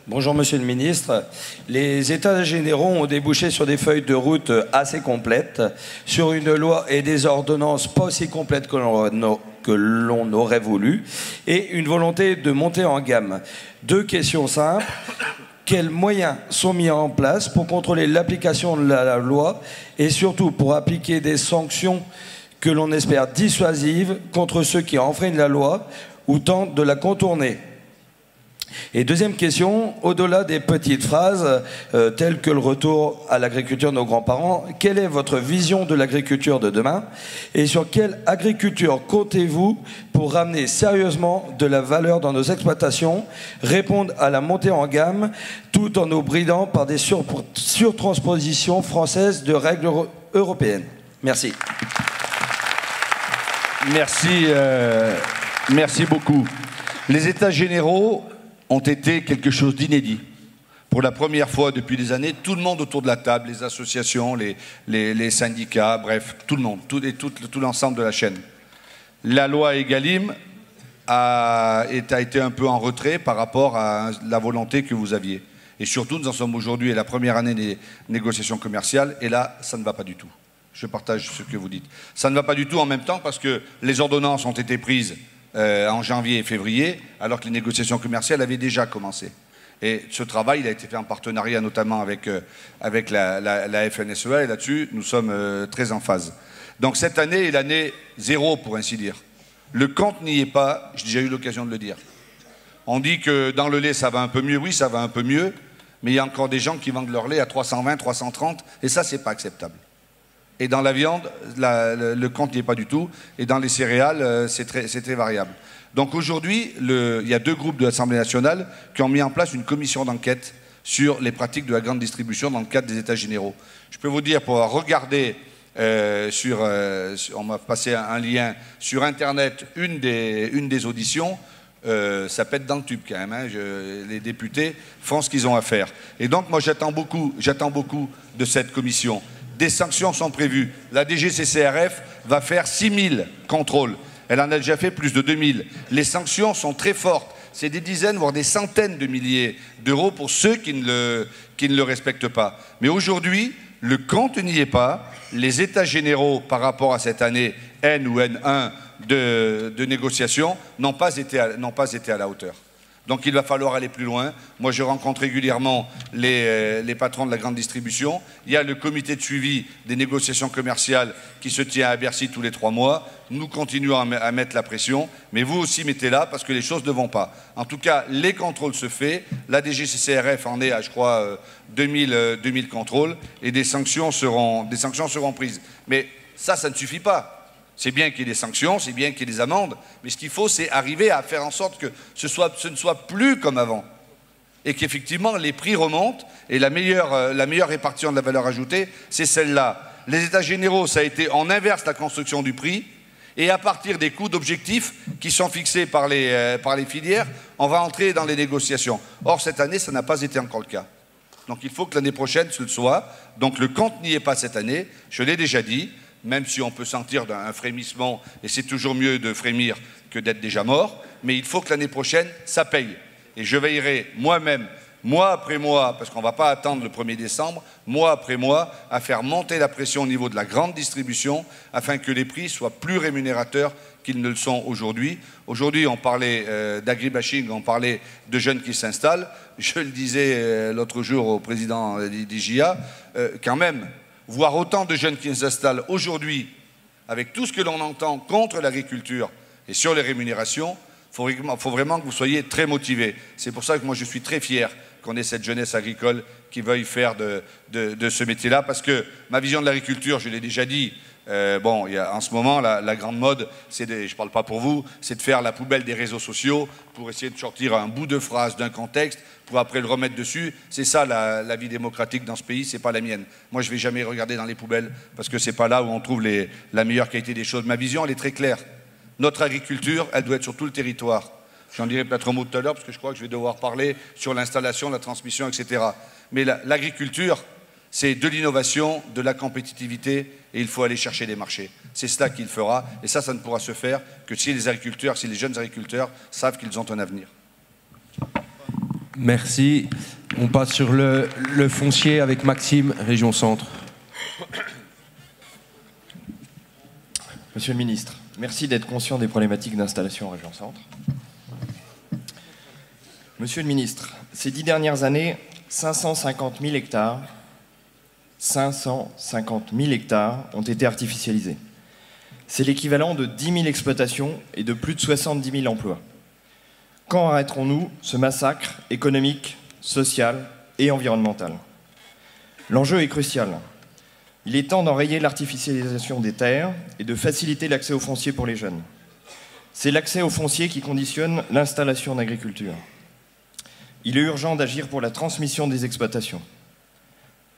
Bonjour Monsieur le Ministre. Les États généraux ont débouché sur des feuilles de route assez complètes, sur une loi et des ordonnances pas aussi complètes que l'on aurait voulu, et une volonté de monter en gamme. 2 questions simples. Quels moyens sont mis en place pour contrôler l'application de la loi et surtout pour appliquer des sanctions que l'on espère dissuasives contre ceux qui enfreignent la loi ou tentent de la contourner? Et deuxième question, au-delà des petites phrases telles que le retour à l'agriculture de nos grands-parents, quelle est votre vision de l'agriculture de demain et sur quelle agriculture comptez-vous pour ramener sérieusement de la valeur dans nos exploitations, répondre à la montée en gamme tout en nous bridant par des surtranspositions françaises de règles européennes? Merci. Merci beaucoup. Les États généraux ont été quelque chose d'inédit. Pour la première fois depuis des années, tout le monde autour de la table, les associations, les syndicats, bref, tout le monde, tout l'ensemble de la chaîne, la loi Egalim a été un peu en retrait par rapport à la volonté que vous aviez. Et surtout, nous en sommes aujourd'hui à la première année des négociations commerciales, et là, ça ne va pas du tout. Je partage ce que vous dites. Ça ne va pas du tout en même temps parce que les ordonnances ont été prises en janvier et février, alors que les négociations commerciales avaient déjà commencé. Et ce travail, il a été fait en partenariat notamment avec la FNSEA, et là-dessus, nous sommes très en phase. Donc cette année est l'année zéro, pour ainsi dire. Le compte n'y est pas, j'ai déjà eu l'occasion de le dire. On dit que dans le lait, ça va un peu mieux. Oui, ça va un peu mieux, mais il y a encore des gens qui vendent leur lait à 320, 330, et ça, c'est pas acceptable. Et dans la viande, le compte n'y est pas du tout, et dans les céréales, c'est très variable. Donc aujourd'hui, il y a deux groupes de l'Assemblée nationale qui ont mis en place une commission d'enquête sur les pratiques de la grande distribution dans le cadre des États généraux. Je peux vous dire, pour regarder on m'a passé un lien sur Internet, une des auditions, ça pète dans le tube quand même. Hein. Les députés font ce qu'ils ont à faire. Et donc moi j'attends beaucoup de cette commission. Des sanctions sont prévues. La DGCCRF va faire 6000 contrôles. Elle en a déjà fait plus de 2000. Les sanctions sont très fortes. C'est des dizaines, voire des centaines de milliers d'euros pour ceux qui ne le respectent pas. Mais aujourd'hui, le compte n'y est pas. Les états généraux par rapport à cette année N ou N1 de négociations n'ont pas été à la hauteur. Donc il va falloir aller plus loin. Moi je rencontre régulièrement les patrons de la grande distribution. Il y a le comité de suivi des négociations commerciales qui se tient à Bercy tous les 3 mois. Nous continuons à mettre la pression, mais vous aussi mettez-la parce que les choses ne vont pas. En tout cas, les contrôles se font. La DGCCRF en est à, je crois, 2000 contrôles et des sanctions seront prises. Mais ça ne suffit pas. C'est bien qu'il y ait des sanctions, c'est bien qu'il y ait des amendes, mais ce qu'il faut, c'est arriver à faire en sorte que ce ne soit plus comme avant. Et qu'effectivement, les prix remontent, et la meilleure répartition de la valeur ajoutée, c'est celle-là. Les états généraux, ça a été, on inverse la construction du prix, et à partir des coûts d'objectifs qui sont fixés par les filières, on va entrer dans les négociations. Or, cette année, ça n'a pas été encore le cas. Donc il faut que l'année prochaine, ce soit. Donc le compte n'y est pas cette année, je l'ai déjà dit. Même si on peut sentir un frémissement, et c'est toujours mieux de frémir que d'être déjà mort, mais il faut que l'année prochaine, ça paye. Et je veillerai moi-même, mois après mois, parce qu'on ne va pas attendre le 1er décembre, mois après mois, à faire monter la pression au niveau de la grande distribution, afin que les prix soient plus rémunérateurs qu'ils ne le sont aujourd'hui. Aujourd'hui, on parlait d'agribashing, on parlait de jeunes qui s'installent. Je le disais l'autre jour au président d'IGIA, quand même, voir autant de jeunes qui s'installent aujourd'hui, avec tout ce que l'on entend contre l'agriculture et sur les rémunérations, il faut vraiment que vous soyez très motivés. C'est pour ça que moi je suis très fier qu'on ait cette jeunesse agricole qui veuille faire de ce métier-là, parce que ma vision de l'agriculture, je l'ai déjà dit, il y a, en ce moment, la grande mode, je ne parle pas pour vous, c'est de faire la poubelle des réseaux sociaux pour essayer de sortir un bout de phrase d'un contexte pour après le remettre dessus. C'est ça la vie démocratique dans ce pays, c'est pas la mienne. Moi, je ne vais jamais regarder dans les poubelles parce que c'est pas là où on trouve la meilleure qualité des choses. Ma vision, elle est très claire. Notre agriculture, elle doit être sur tout le territoire. J'en dirai peut-être un mot tout à l'heure parce que je crois que je vais devoir parler sur l'installation, la transmission, etc. Mais l'agriculture, c'est de l'innovation, de la compétitivité, et il faut aller chercher des marchés. C'est cela qu'il fera, et ça ne pourra se faire que si les jeunes agriculteurs savent qu'ils ont un avenir. Merci. On passe sur le foncier avec Maxime, Région Centre. Monsieur le ministre, merci d'être conscient des problématiques d'installation en Région Centre. Monsieur le ministre, ces 10 dernières années, 550 000 hectares ont été artificialisés. C'est l'équivalent de 10 000 exploitations et de plus de 70 000 emplois. Quand arrêterons-nous ce massacre économique, social et environnemental? L'enjeu est crucial. Il est temps d'enrayer l'artificialisation des terres et de faciliter l'accès au foncier pour les jeunes. C'est l'accès au foncier qui conditionne l'installation en agriculture. Il est urgent d'agir pour la transmission des exploitations.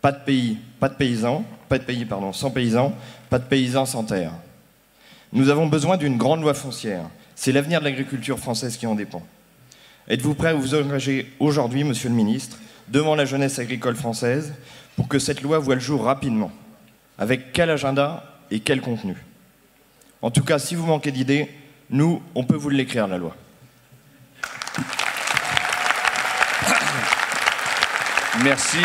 Pas de pays sans paysans, pas de paysans sans terre. Nous avons besoin d'une grande loi foncière. C'est l'avenir de l'agriculture française qui en dépend. Êtes-vous prêt à vous engager aujourd'hui, monsieur le ministre, devant la jeunesse agricole française, pour que cette loi voie le jour rapidement? Avec quel agenda et quel contenu? En tout cas, si vous manquez d'idées, nous, on peut vous l'écrire, la loi. Merci.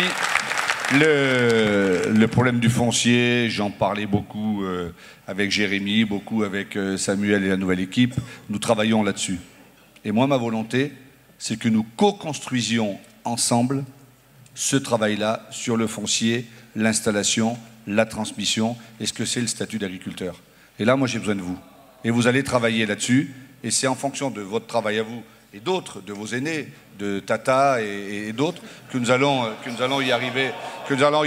Le problème du foncier, j'en parlais beaucoup avec Jérémy, beaucoup avec Samuel et la nouvelle équipe. Nous travaillons là-dessus. Et moi, ma volonté, c'est que nous co-construisions ensemble ce travail-là sur le foncier, l'installation, la transmission et ce que c'est le statut d'agriculteur. Et là, moi, j'ai besoin de vous. Et vous allez travailler là-dessus. Et c'est en fonction de votre travail à vous et d'autres, de vos aînés, de Tata et d'autres, que nous allons y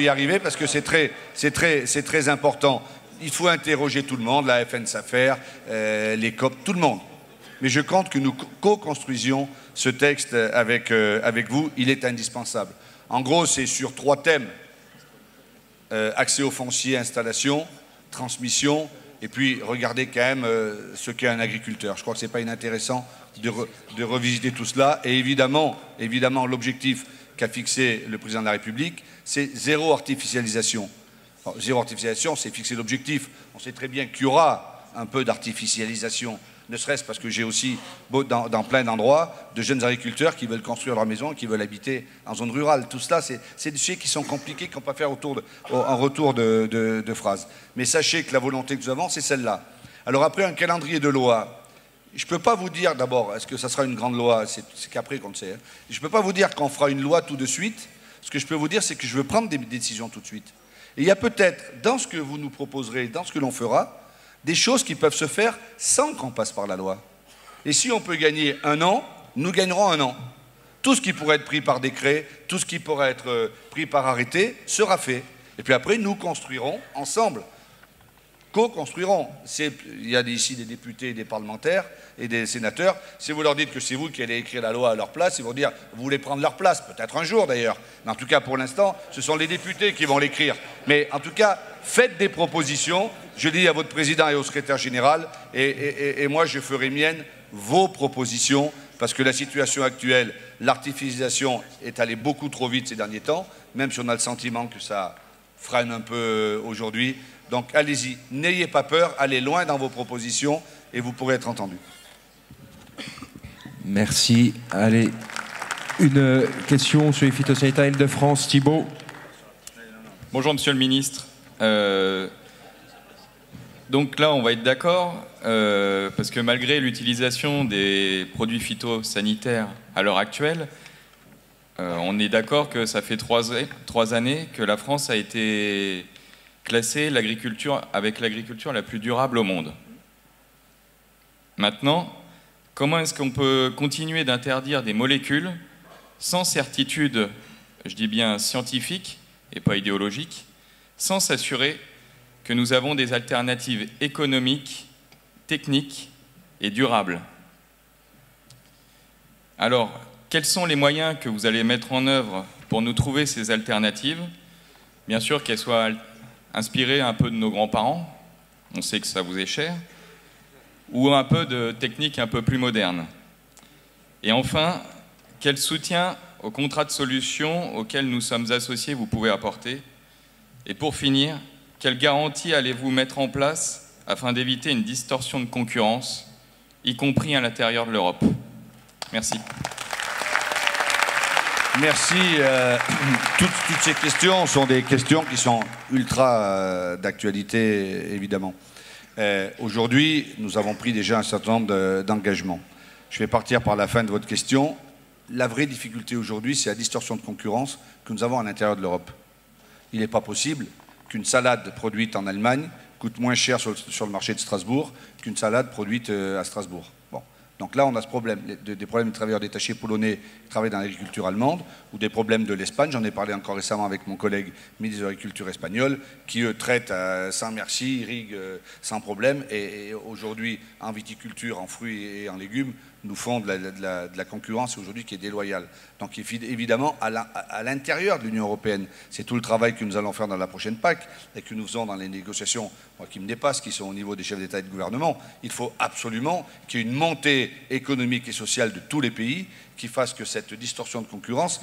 arriver, parce que c'est très important. Il faut interroger tout le monde, la FN SAFER, les COP, tout le monde. Mais je compte que nous co-construisions ce texte avec vous. Il est indispensable. En gros, c'est sur 3 thèmes. Accès au foncier, installation, transmission, et puis regardez quand même ce qu'est un agriculteur. Je crois que ce n'est pas inintéressant de revisiter tout cela. Et évidemment l'objectif qu'a fixé le président de la République, c'est zéro artificialisation. Alors, zéro artificialisation, c'est fixer l'objectif. On sait très bien qu'il y aura un peu d'artificialisation, ne serait-ce parce que j'ai aussi, dans plein d'endroits, de jeunes agriculteurs qui veulent construire leur maison, qui veulent habiter en zone rurale. Tout cela, c'est des sujets qui sont compliqués, qu'on peut faire en retour de phrases. Mais sachez que la volonté que nous avons, c'est celle-là. Alors après, un calendrier de loi, je ne peux pas vous dire d'abord, est-ce que ça sera une grande loi, c'est qu'après qu'on le sait. Hein. Je ne peux pas vous dire qu'on fera une loi tout de suite. Ce que je peux vous dire, c'est que je veux prendre des décisions tout de suite. Et il y a peut-être, dans ce que vous nous proposerez, dans ce que l'on fera, des choses qui peuvent se faire sans qu'on passe par la loi. Et si on peut gagner 1 an, nous gagnerons 1 an. Tout ce qui pourrait être pris par décret, tout ce qui pourrait être pris par arrêté, sera fait. Et puis après, nous construirons ensemble. Co-construiront. Il y a ici des députés, des parlementaires et des sénateurs. Si vous leur dites que c'est vous qui allez écrire la loi à leur place, ils vont dire, vous voulez prendre leur place, peut-être un jour d'ailleurs. Mais en tout cas, pour l'instant, ce sont les députés qui vont l'écrire. Mais en tout cas, faites des propositions. Je dis à votre président et au secrétaire général, et moi je ferai mienne vos propositions, parce que la situation actuelle, l'artificialisation est allée beaucoup trop vite ces derniers temps, même si on a le sentiment que ça freine un peu aujourd'hui. Donc allez-y, n'ayez pas peur, allez loin dans vos propositions et vous pourrez être entendus. Merci. Allez, une question sur les phytosanitaires Île-de-France, Thibault. Bonjour Monsieur le Ministre. Donc là, on va être d'accord, parce que malgré l'utilisation des produits phytosanitaires à l'heure actuelle, on est d'accord que ça fait 3 années que la France a été classée avec l'agriculture la plus durable au monde. Maintenant, comment est-ce qu'on peut continuer d'interdire des molécules sans certitude, je dis bien scientifique et pas idéologique, sans s'assurer que nous avons des alternatives économiques, techniques et durables? Alors, quels sont les moyens que vous allez mettre en œuvre pour nous trouver ces alternatives? Bien sûr qu'elles soient inspirées un peu de nos grands-parents, on sait que ça vous est cher, ou un peu de techniques un peu plus modernes. Et enfin, quel soutien aux contrats de solutions auxquels nous sommes associés vous pouvez apporter? Et pour finir, quelles garanties allez-vous mettre en place afin d'éviter une distorsion de concurrence, y compris à l'intérieur de l'Europe? Merci. Merci. Toutes ces questions sont des questions qui sont ultra d'actualité, évidemment. Aujourd'hui, nous avons pris déjà un certain nombre d'engagements. Je vais partir par la fin de votre question. La vraie difficulté aujourd'hui, c'est la distorsion de concurrence que nous avons à l'intérieur de l'Europe. Il n'est pas possible qu'une salade produite en Allemagne coûte moins cher sur le marché de Strasbourg qu'une salade produite à Strasbourg. Bon. Donc là, on a ce problème, des problèmes de travailleurs détachés polonais qui travaillent dans l'agriculture allemande, ou des problèmes de l'Espagne. J'en ai parlé encore récemment avec mon collègue ministre de l'Agriculture espagnol, qui eux traitent sans merci, irriguent sans problème. Et aujourd'hui, en viticulture, en fruits et en légumes, nous font de la concurrence aujourd'hui qui est déloyale. Donc évidemment, à l'intérieur de l'Union européenne, c'est tout le travail que nous allons faire dans la prochaine PAC et que nous faisons dans les négociations, moi, qui me dépassent, qui sont au niveau des chefs d'État et de gouvernement. Il faut absolument qu'il y ait une montée économique et sociale de tous les pays qui fasse que cette distorsion de concurrence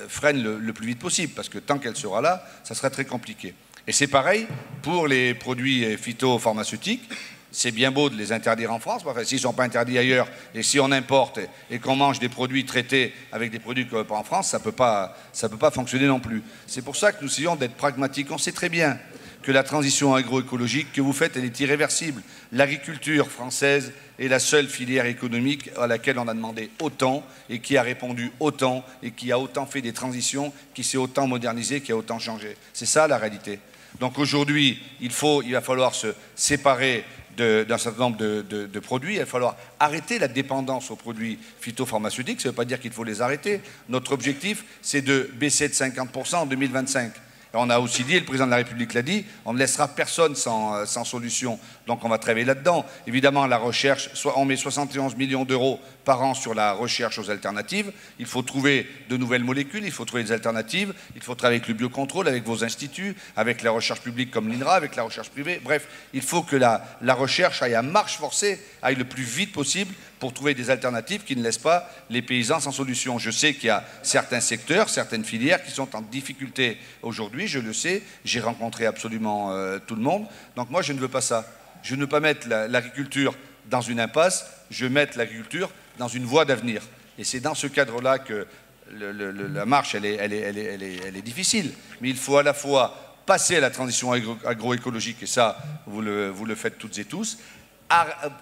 freine le plus vite possible, parce que tant qu'elle sera là, ça sera très compliqué. Et c'est pareil pour les produits phytopharmaceutiques. c'est bien beau de les interdire en France, mais enfin, s'ils ne sont pas interdits ailleurs, et si on importe et qu'on mange des produits traités avec des produits qu'on ne veut pas en France, ça ne peut pas fonctionner non plus. C'est pour ça que nous essayons d'être pragmatiques. On sait très bien que la transition agroécologique que vous faites, elle est irréversible. L'agriculture française est la seule filière économique à laquelle on a demandé autant et qui a répondu autant et qui a autant fait des transitions, qui s'est autant modernisé, qui a autant changé. C'est ça la réalité. Donc aujourd'hui, il va falloir se séparer d'un certain nombre de produits. Il va falloir arrêter la dépendance aux produits phytopharmaceutiques. Ça ne veut pas dire qu'il faut les arrêter. Notre objectif, c'est de baisser de 50% en 2025. Et on a aussi dit, et le président de la République l'a dit, on ne laissera personne sans solution. Donc on va travailler là-dedans. Évidemment, la recherche, on met 71 millions d'euros par an sur la recherche aux alternatives. Il faut trouver de nouvelles molécules, il faut trouver des alternatives, il faut travailler avec le biocontrôle, avec vos instituts, avec la recherche publique comme l'INRA, avec la recherche privée. Bref, il faut que la recherche aille à marche forcée, aille le plus vite possible pour trouver des alternatives qui ne laissent pas les paysans sans solution. Je sais qu'il y a certains secteurs, certaines filières qui sont en difficulté aujourd'hui, je le sais, j'ai rencontré absolument tout le monde. Donc moi, je ne veux pas ça. Je ne veux pas mettre l'agriculture dans une impasse, je veux mettre l'agriculture dans une voie d'avenir. Et c'est dans ce cadre-là que la marche, elle est difficile. Mais il faut à la fois passer à la transition agroécologique, et ça, vous le faites toutes et tous,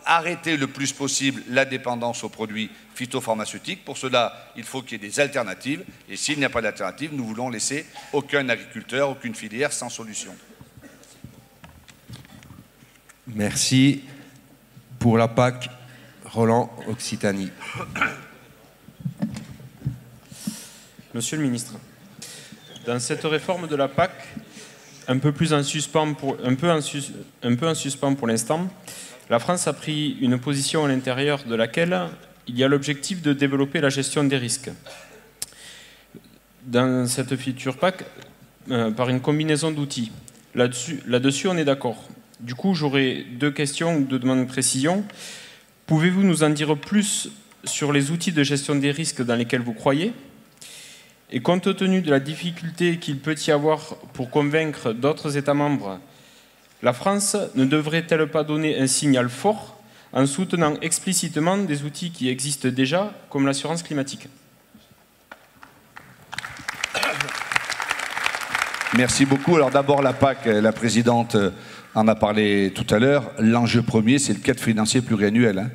arrêter le plus possible la dépendance aux produits phytopharmaceutiques. Pour cela, il faut qu'il y ait des alternatives. Et s'il n'y a pas d'alternative, nous voulons laisser aucun agriculteur, aucune filière sans solution. Merci. Pour la PAC, Roland Occitanie. Monsieur le ministre, dans cette réforme de la PAC, un peu en suspens pour l'instant, la France a pris une position à l'intérieur de laquelle il y a l'objectif de développer la gestion des risques. Dans cette future PAC, par une combinaison d'outils. Là-dessus, on est d'accord. Du coup, j'aurais deux questions, deux demandes de précision. Pouvez-vous nous en dire plus sur les outils de gestion des risques dans lesquels vous croyez? Et compte tenu de la difficulté qu'il peut y avoir pour convaincre d'autres États membres, la France ne devrait-elle pas donner un signal fort en soutenant explicitement des outils qui existent déjà, comme l'assurance climatique? Merci beaucoup. Alors d'abord la PAC, la présidente en a parlé tout à l'heure. L'enjeu premier, c'est le cadre financier pluriannuel. Hein.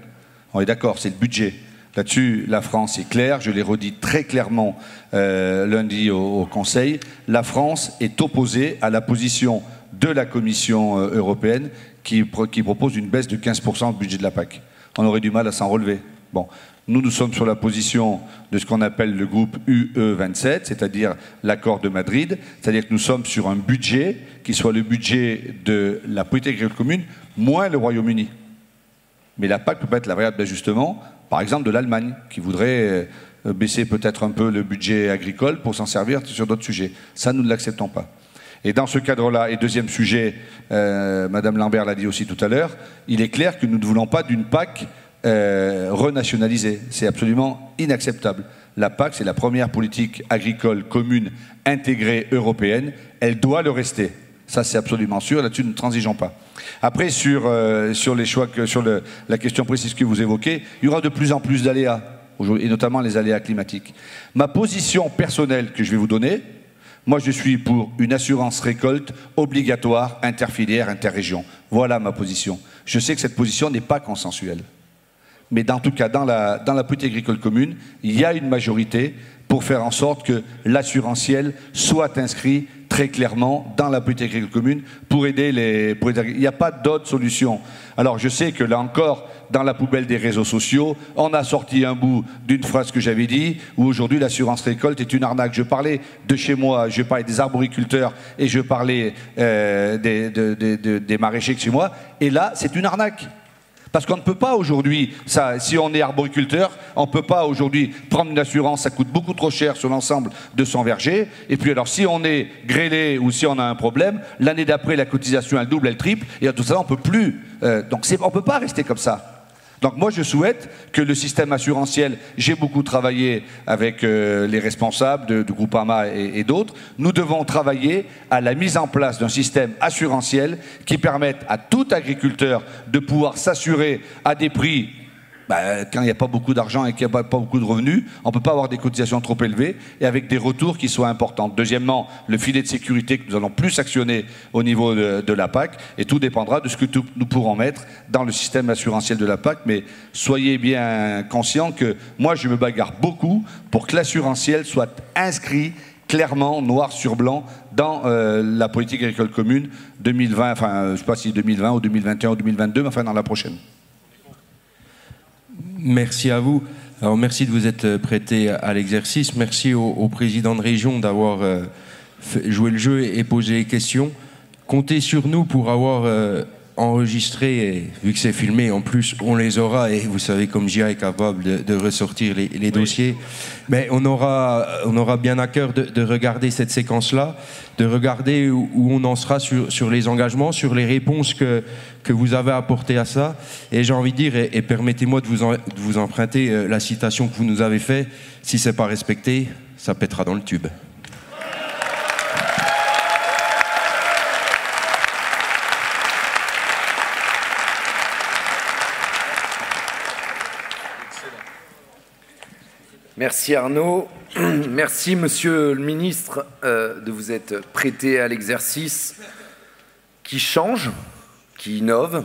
On est d'accord, c'est le budget. Là-dessus, la France est claire. Je l'ai redit très clairement lundi au Conseil. La France est opposée à la position de la Commission européenne qui propose une baisse de 15% du budget de la PAC. On aurait du mal à s'en relever. Bon. Nous sommes sur la position de ce qu'on appelle le groupe UE27, c'est-à-dire l'accord de Madrid, c'est-à-dire que nous sommes sur un budget qui soit le budget de la politique agricole commune moins le Royaume-Uni. Mais la PAC peut pas être la variable d'ajustement, par exemple de l'Allemagne, qui voudrait baisser peut-être un peu le budget agricole pour s'en servir sur d'autres sujets. Ça, nous ne l'acceptons pas. Et dans ce cadre-là, et deuxième sujet, Madame Lambert l'a dit aussi tout à l'heure, il est clair que nous ne voulons pas d'une PAC renationalisée. C'est absolument inacceptable. La PAC, c'est la première politique agricole commune intégrée européenne. Elle doit le rester. Ça, c'est absolument sûr. Là-dessus, nous ne transigeons pas. Après, sur les choix, la question précise que vous évoquez, il y aura de plus en plus d'aléas, et notamment les aléas climatiques. Ma position personnelle que je vais vous donner, moi, je suis pour une assurance récolte obligatoire, interfilière, interrégion. Voilà ma position. Je sais que cette position n'est pas consensuelle. Mais en tout cas, dans la politique agricole commune, il y a une majorité pour faire en sorte que l'assurantiel soit inscrit très clairement dans la politique agricole commune pour aider les agriculteurs. Il n'y a pas d'autre solution. Alors je sais que là encore, dans la poubelle des réseaux sociaux, on a sorti un bout d'une phrase que j'avais dit, où aujourd'hui l'assurance récolte est une arnaque. Je parlais de chez moi, je parlais des arboriculteurs et je parlais des maraîchers de chez moi, et là c'est une arnaque. Parce qu'on ne peut pas aujourd'hui, si on est arboriculteur, on ne peut pas aujourd'hui prendre une assurance, ça coûte beaucoup trop cher sur l'ensemble de son verger. Et puis alors, si on est grêlé ou si on a un problème, l'année d'après, la cotisation, elle double, elle triple, et tout ça, on ne peut plus. Donc on ne peut pas rester comme ça. Donc moi, je souhaite que le système assurantiel, j'ai beaucoup travaillé avec les responsables de Groupama et d'autres, nous devons travailler à la mise en place d'un système assurantiel qui permette à tout agriculteur de pouvoir s'assurer à des prix. Quand il n'y a pas beaucoup d'argent et qu'il n'y a pas beaucoup de revenus, on ne peut pas avoir des cotisations trop élevées et avec des retours qui soient importants. Deuxièmement, le filet de sécurité que nous allons plus actionner au niveau de la PAC, et tout dépendra de ce que nous pourrons mettre dans le système assurantiel de la PAC. Mais soyez bien conscients que moi, je me bagarre beaucoup pour que l'assurantiel soit inscrit clairement, noir sur blanc, dans la politique agricole commune 2020, enfin, je ne sais pas si 2020 ou 2021 ou 2022, mais enfin dans la prochaine. Merci à vous. Alors, merci de vous être prêté à l'exercice. Merci au président de région d'avoir joué le jeu et posé les questions. Comptez sur nous pour avoir enregistré, et vu que c'est filmé, en plus, on les aura. Et vous savez, comme JA est capable de ressortir les dossiers. Mais on aura bien à cœur de regarder cette séquence-là, de regarder où on en sera sur les engagements, sur les réponses que vous avez apportées à ça. Et j'ai envie de dire, et permettez-moi de vous emprunter la citation que vous nous avez faite, si c'est pas respecté, ça pètera dans le tube. Merci Arnaud. Merci Monsieur le Ministre de vous être prêté à l'exercice qui change, qui innove,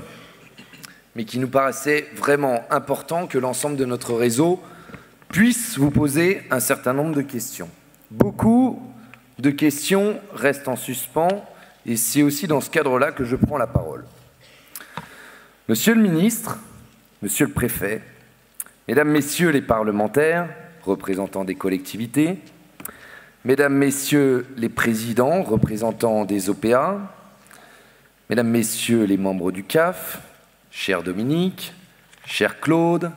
mais qui nous paraissait vraiment important que l'ensemble de notre réseau puisse vous poser un certain nombre de questions. Beaucoup de questions restent en suspens et c'est aussi dans ce cadre-là que je prends la parole. Monsieur le Ministre, Monsieur le Préfet, Mesdames, Messieurs les parlementaires, représentants des collectivités, Mesdames, Messieurs les présidents, représentants des OPA, Mesdames, Messieurs les membres du CAF, cher Dominique, cher Claude,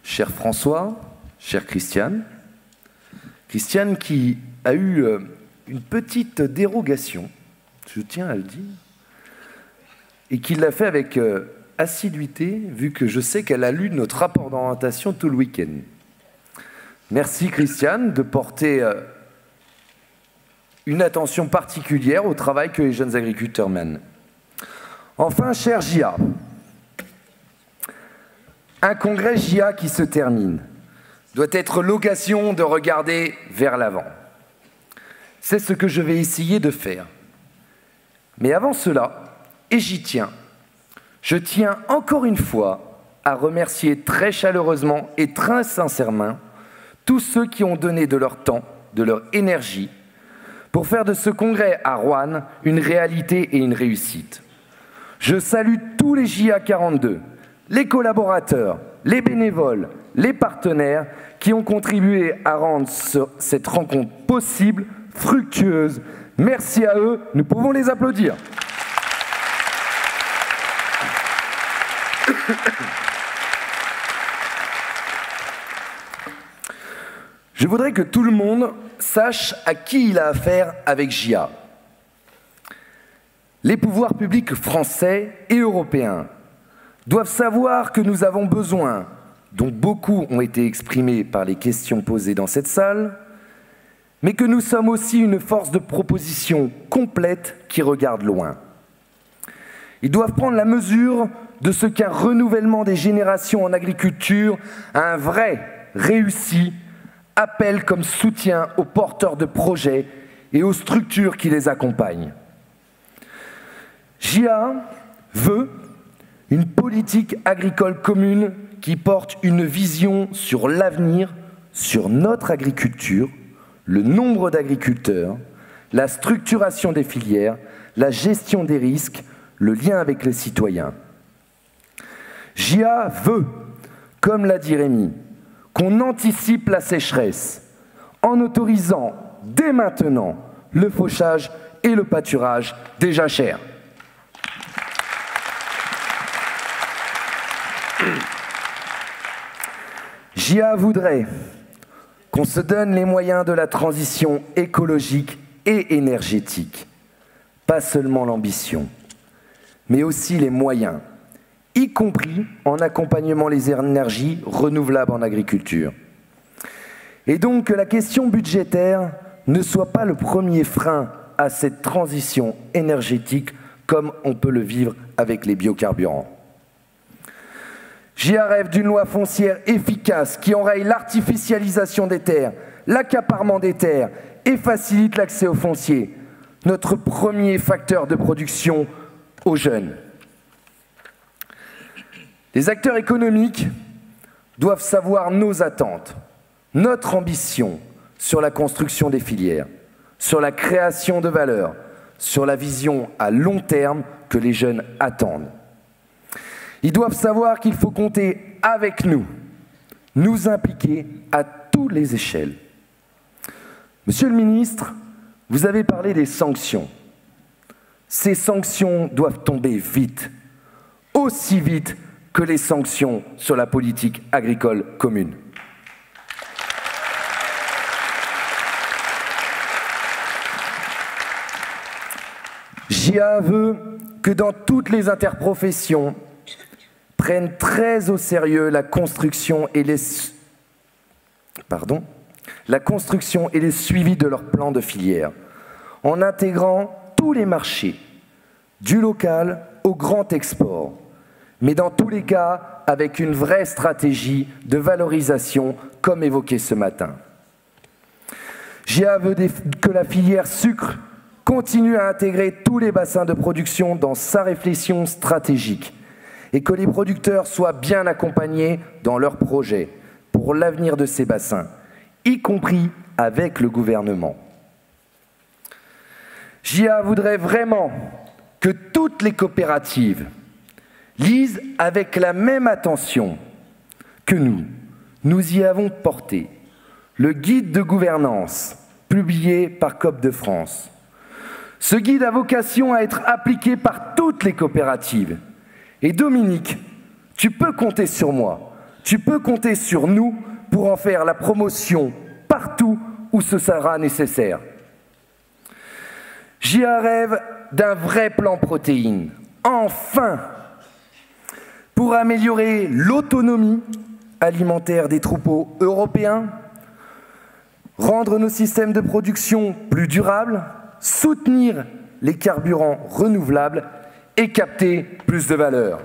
cher François, cher Christiane. Christiane qui a eu une petite dérogation, je tiens à le dire, et qui l'a fait avec assiduité, vu que je sais qu'elle a lu notre rapport d'orientation tout le week-end. Merci Christiane de porter une attention particulière au travail que les jeunes agriculteurs mènent. Enfin, cher JA, un congrès JA qui se termine doit être l'occasion de regarder vers l'avant. C'est ce que je vais essayer de faire. Mais avant cela, et j'y tiens, je tiens encore une fois à remercier très chaleureusement et très sincèrement tous ceux qui ont donné de leur temps, de leur énergie, pour faire de ce congrès à Roanne une réalité et une réussite. Je salue tous les JA 42, les collaborateurs, les bénévoles, les partenaires qui ont contribué à rendre cette rencontre possible, fructueuse. Merci à eux, nous pouvons les applaudir. Je voudrais que tout le monde sache à qui il a affaire avec JA. Les pouvoirs publics français et européens doivent savoir que nous avons besoin, dont beaucoup ont été exprimés par les questions posées dans cette salle, mais que nous sommes aussi une force de proposition complète qui regarde loin. Ils doivent prendre la mesure de ce qu'un renouvellement des générations en agriculture, un vrai réussi, appelle comme soutien aux porteurs de projets et aux structures qui les accompagnent. JA veut une politique agricole commune qui porte une vision sur l'avenir, sur notre agriculture, le nombre d'agriculteurs, la structuration des filières, la gestion des risques, le lien avec les citoyens. JA veut, comme l'a dit Rémi, qu'on anticipe la sécheresse en autorisant dès maintenant le fauchage et le pâturage des jachères. JA voudrait qu'on se donne les moyens de la transition écologique et énergétique, pas seulement l'ambition, mais aussi les moyens. y compris en accompagnement les énergies renouvelables en agriculture. Et donc que la question budgétaire ne soit pas le premier frein à cette transition énergétique comme on peut le vivre avec les biocarburants. JA rêve d'une loi foncière efficace qui enraye l'artificialisation des terres, l'accaparement des terres et facilite l'accès au foncier, notre premier facteur de production aux jeunes. Les acteurs économiques doivent savoir nos attentes, notre ambition sur la construction des filières, sur la création de valeur, sur la vision à long terme que les jeunes attendent. Ils doivent savoir qu'il faut compter avec nous, nous impliquer à toutes les échelles. Monsieur le ministre, vous avez parlé des sanctions. Ces sanctions doivent tomber vite, aussi vite que les sanctions sur la politique agricole commune. JA veut que dans toutes les interprofessions prennent très au sérieux la construction et le suivi de leur plan de filière, en intégrant tous les marchés, du local au grand export, mais dans tous les cas avec une vraie stratégie de valorisation, comme évoqué ce matin. JA veut que la filière sucre continue à intégrer tous les bassins de production dans sa réflexion stratégique et que les producteurs soient bien accompagnés dans leurs projets pour l'avenir de ces bassins, y compris avec le gouvernement. JA voudrait vraiment que toutes les coopératives lisent avec la même attention que nous y avons porté le guide de gouvernance publié par COP de France. Ce guide a vocation à être appliqué par toutes les coopératives. Et Dominique, tu peux compter sur moi, tu peux compter sur nous pour en faire la promotion partout où ce sera nécessaire. JA rêve d'un vrai plan protéines, enfin, pour améliorer l'autonomie alimentaire des troupeaux européens, rendre nos systèmes de production plus durables, soutenir les carburants renouvelables et capter plus de valeur.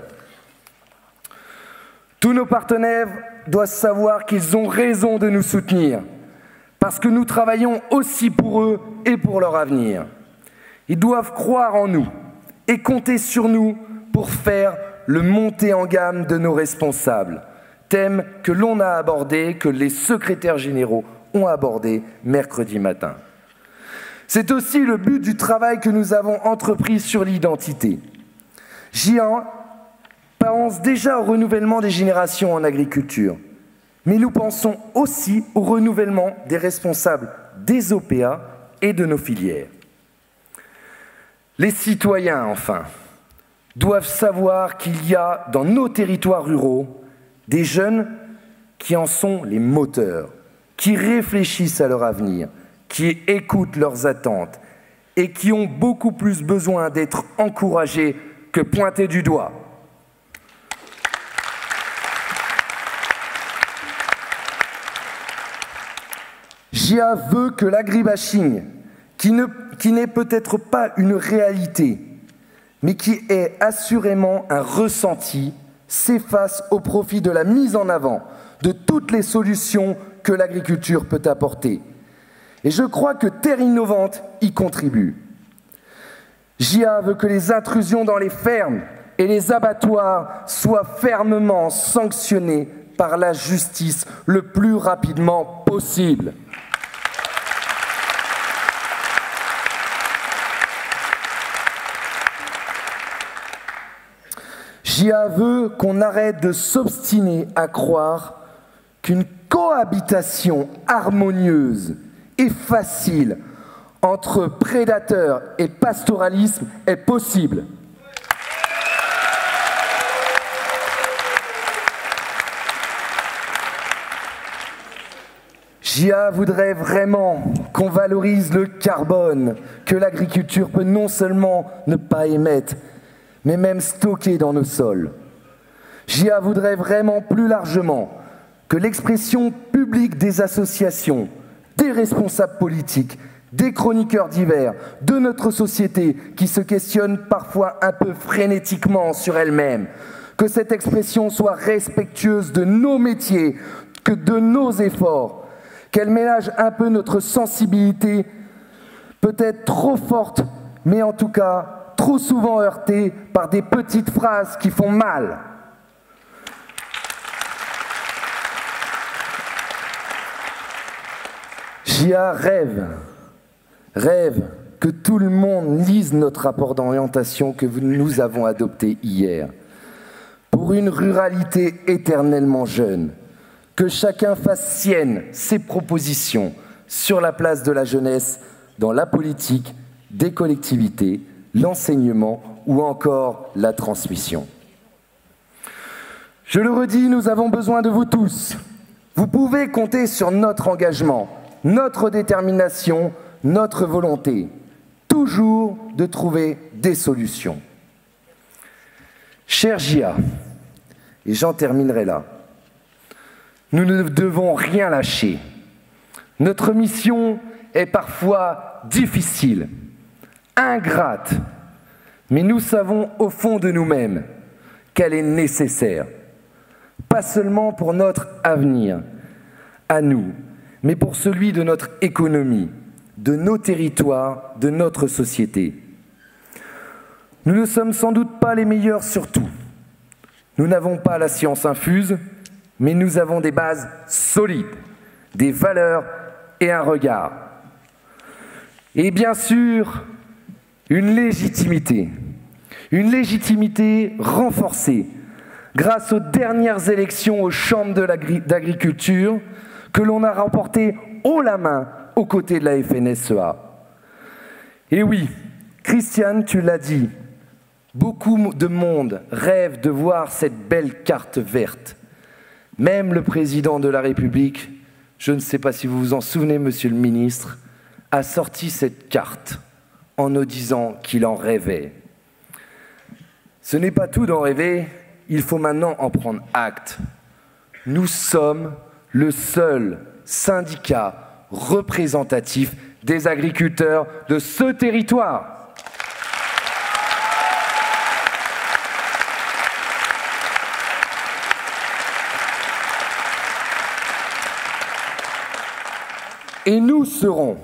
Tous nos partenaires doivent savoir qu'ils ont raison de nous soutenir, parce que nous travaillons aussi pour eux et pour leur avenir. Ils doivent croire en nous et compter sur nous pour faire le montée en gamme de nos responsables, thème que l'on a abordé, que les secrétaires généraux ont abordé mercredi matin. C'est aussi le but du travail que nous avons entrepris sur l'identité. JA pense déjà au renouvellement des générations en agriculture, mais nous pensons aussi au renouvellement des responsables des OPA et de nos filières. Les citoyens, enfin, doivent savoir qu'il y a dans nos territoires ruraux des jeunes qui en sont les moteurs, qui réfléchissent à leur avenir, qui écoutent leurs attentes et qui ont beaucoup plus besoin d'être encouragés que pointés du doigt. JA veut que l'agribashing, qui n'est peut-être pas une réalité, mais qui est assurément un ressenti, s'efface au profit de la mise en avant de toutes les solutions que l'agriculture peut apporter. Et je crois que Terre Innovante y contribue. JA veut que les intrusions dans les fermes et les abattoirs soient fermement sanctionnées par la justice le plus rapidement possible. JA veut qu'on arrête de s'obstiner à croire qu'une cohabitation harmonieuse et facile entre prédateurs et pastoralisme est possible. JA voudrait vraiment qu'on valorise le carbone que l'agriculture peut non seulement ne pas émettre, mais même stocker dans nos sols. JA voudrait vraiment plus largement que l'expression publique des associations, des responsables politiques, des chroniqueurs divers, de notre société qui se questionnent parfois un peu frénétiquement sur elle-même, que cette expression soit respectueuse de nos métiers, que de nos efforts, qu'elle ménage un peu notre sensibilité, peut-être trop forte, mais en tout cas trop souvent heurtée par des petites phrases qui font mal. JA rêve que tout le monde lise notre rapport d'orientation que nous avons adopté hier. Pour une ruralité éternellement jeune, que chacun fasse sienne ses propositions sur la place de la jeunesse dans la politique, des collectivités, l'enseignement ou encore la transmission. Je le redis, nous avons besoin de vous tous. Vous pouvez compter sur notre engagement, notre détermination, notre volonté, toujours de trouver des solutions. Cher JA, et j'en terminerai là, nous ne devons rien lâcher. Notre mission est parfois difficile, ingrate, mais nous savons au fond de nous-mêmes qu'elle est nécessaire. Pas seulement pour notre avenir, à nous, mais pour celui de notre économie, de nos territoires, de notre société. Nous ne sommes sans doute pas les meilleurs sur tout. Nous n'avons pas la science infuse, mais nous avons des bases solides, des valeurs et un regard. Et bien sûr, une légitimité renforcée grâce aux dernières élections aux chambres d'agriculture que l'on a remportées haut la main aux côtés de la FNSEA. Et oui, Christiane, tu l'as dit, beaucoup de monde rêve de voir cette belle carte verte. Même le président de la République, je ne sais pas si vous vous en souvenez, monsieur le ministre, a sorti cette carte en nous disant qu'il en rêvait. Ce n'est pas tout d'en rêver, il faut maintenant en prendre acte. Nous sommes le seul syndicat représentatif des agriculteurs de ce territoire. Et nous serons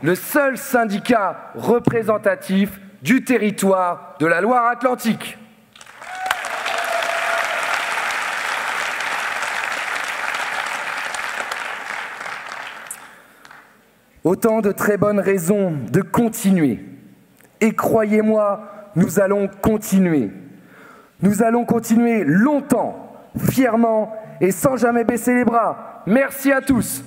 le seul syndicat représentatif du territoire de la Loire-Atlantique. Autant de très bonnes raisons de continuer. Et croyez-moi, nous allons continuer. Nous allons continuer longtemps, fièrement et sans jamais baisser les bras. Merci à tous.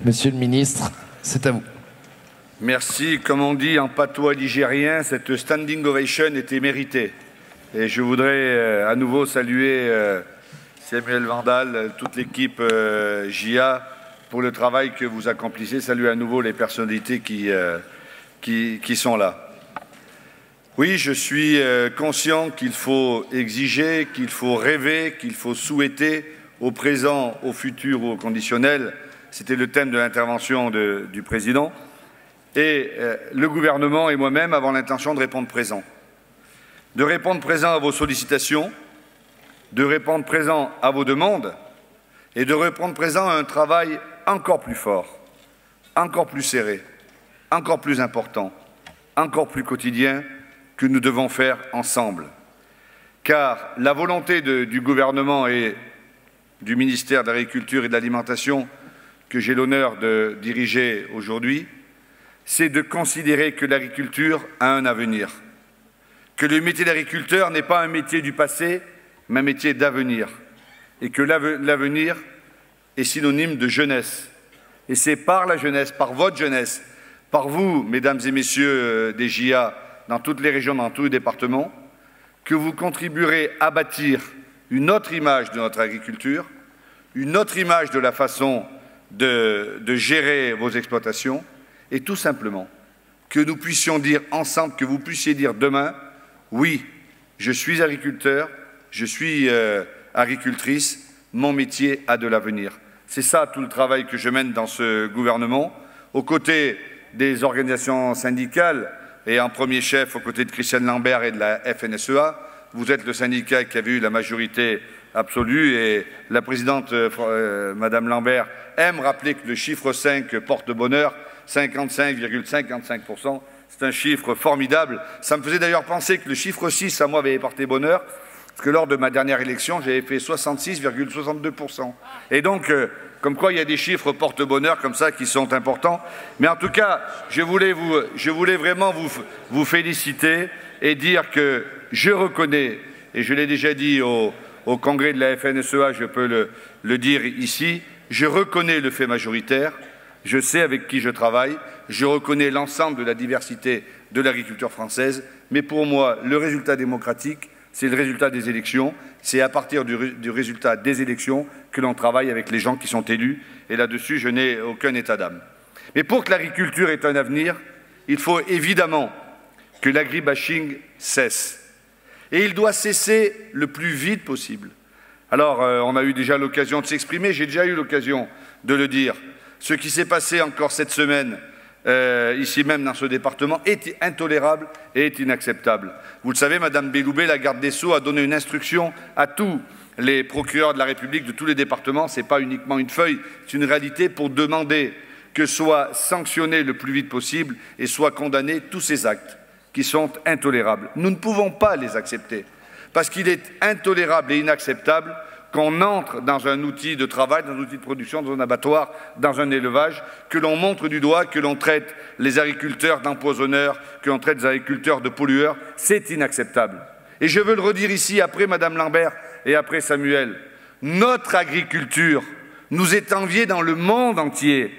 Monsieur le ministre, c'est à vous. Merci. Comme on dit en patois ligérien, cette standing ovation était méritée. Et je voudrais à nouveau saluer Samuel Vandal, toute l'équipe JA pour le travail que vous accomplissez. Saluer à nouveau les personnalités qui sont là. Oui, je suis conscient qu'il faut exiger, qu'il faut rêver, qu'il faut souhaiter au présent, au futur ou au conditionnel. C'était le thème de l'intervention du président. Et le gouvernement et moi-même avons l'intention de répondre présent. De répondre présent à vos sollicitations, de répondre présent à vos demandes et de répondre présent à un travail encore plus fort, encore plus serré, encore plus important, encore plus quotidien que nous devons faire ensemble. Car la volonté du gouvernement et du ministère de l'Agriculture et de l'Alimentation que j'ai l'honneur de diriger aujourd'hui, c'est de considérer que l'agriculture a un avenir, que le métier d'agriculteur n'est pas un métier du passé, mais un métier d'avenir, et que l'avenir est synonyme de jeunesse. Et c'est par la jeunesse, par votre jeunesse, par vous, mesdames et messieurs des JA, dans toutes les régions, dans tous les départements, que vous contribuerez à bâtir une autre image de notre agriculture, une autre image de la façon de gérer vos exploitations, et tout simplement que nous puissions dire ensemble, que vous puissiez dire demain, oui, je suis agriculteur, je suis agricultrice, mon métier a de l'avenir. C'est ça tout le travail que je mène dans ce gouvernement, aux côtés des organisations syndicales, et en premier chef aux côtés de Christiane Lambert et de la FNSEA. Vous êtes le syndicat qui avait eu la majorité absolue et la présidente, Madame Lambert, aime rappeler que le chiffre 5 porte bonheur, 55,55%. C'est un chiffre formidable. Ça me faisait d'ailleurs penser que le chiffre 6, à moi, avait porté bonheur, parce que lors de ma dernière élection, j'avais fait 66,62%. Et donc, comme quoi il y a des chiffres porte-bonheur comme ça qui sont importants. Mais en tout cas, je voulais vraiment vous féliciter et dire que je reconnais, et je l'ai déjà dit au congrès de la FNSEA, je peux le dire ici, je reconnais le fait majoritaire, je sais avec qui je travaille, je reconnais l'ensemble de la diversité de l'agriculture française, mais pour moi, le résultat démocratique, c'est le résultat des élections. C'est à partir du résultat des élections que l'on travaille avec les gens qui sont élus. Et là-dessus, je n'ai aucun état d'âme. Mais pour que l'agriculture ait un avenir, il faut évidemment que l'agribashing cesse. Et il doit cesser le plus vite possible. Alors, on a eu déjà l'occasion de s'exprimer, j'ai déjà eu l'occasion de le dire. Ce qui s'est passé encore cette semaine, ici même dans ce département, est intolérable et est inacceptable. Vous le savez, Madame Belloubet, la garde des Sceaux, a donné une instruction à tous les procureurs de la République de tous les départements. Ce n'est pas uniquement une feuille, c'est une réalité pour demander que soient sanctionnés le plus vite possible et soient condamnés tous ces actes qui sont intolérables. Nous ne pouvons pas les accepter parce qu'il est intolérable et inacceptable qu'on entre dans un outil de travail, dans un outil de production, dans un abattoir, dans un élevage, que l'on montre du doigt, que l'on traite les agriculteurs d'empoisonneurs, que l'on traite les agriculteurs de pollueurs, c'est inacceptable. Et je veux le redire ici, après Madame Lambert et après Samuel, notre agriculture nous est enviée dans le monde entier.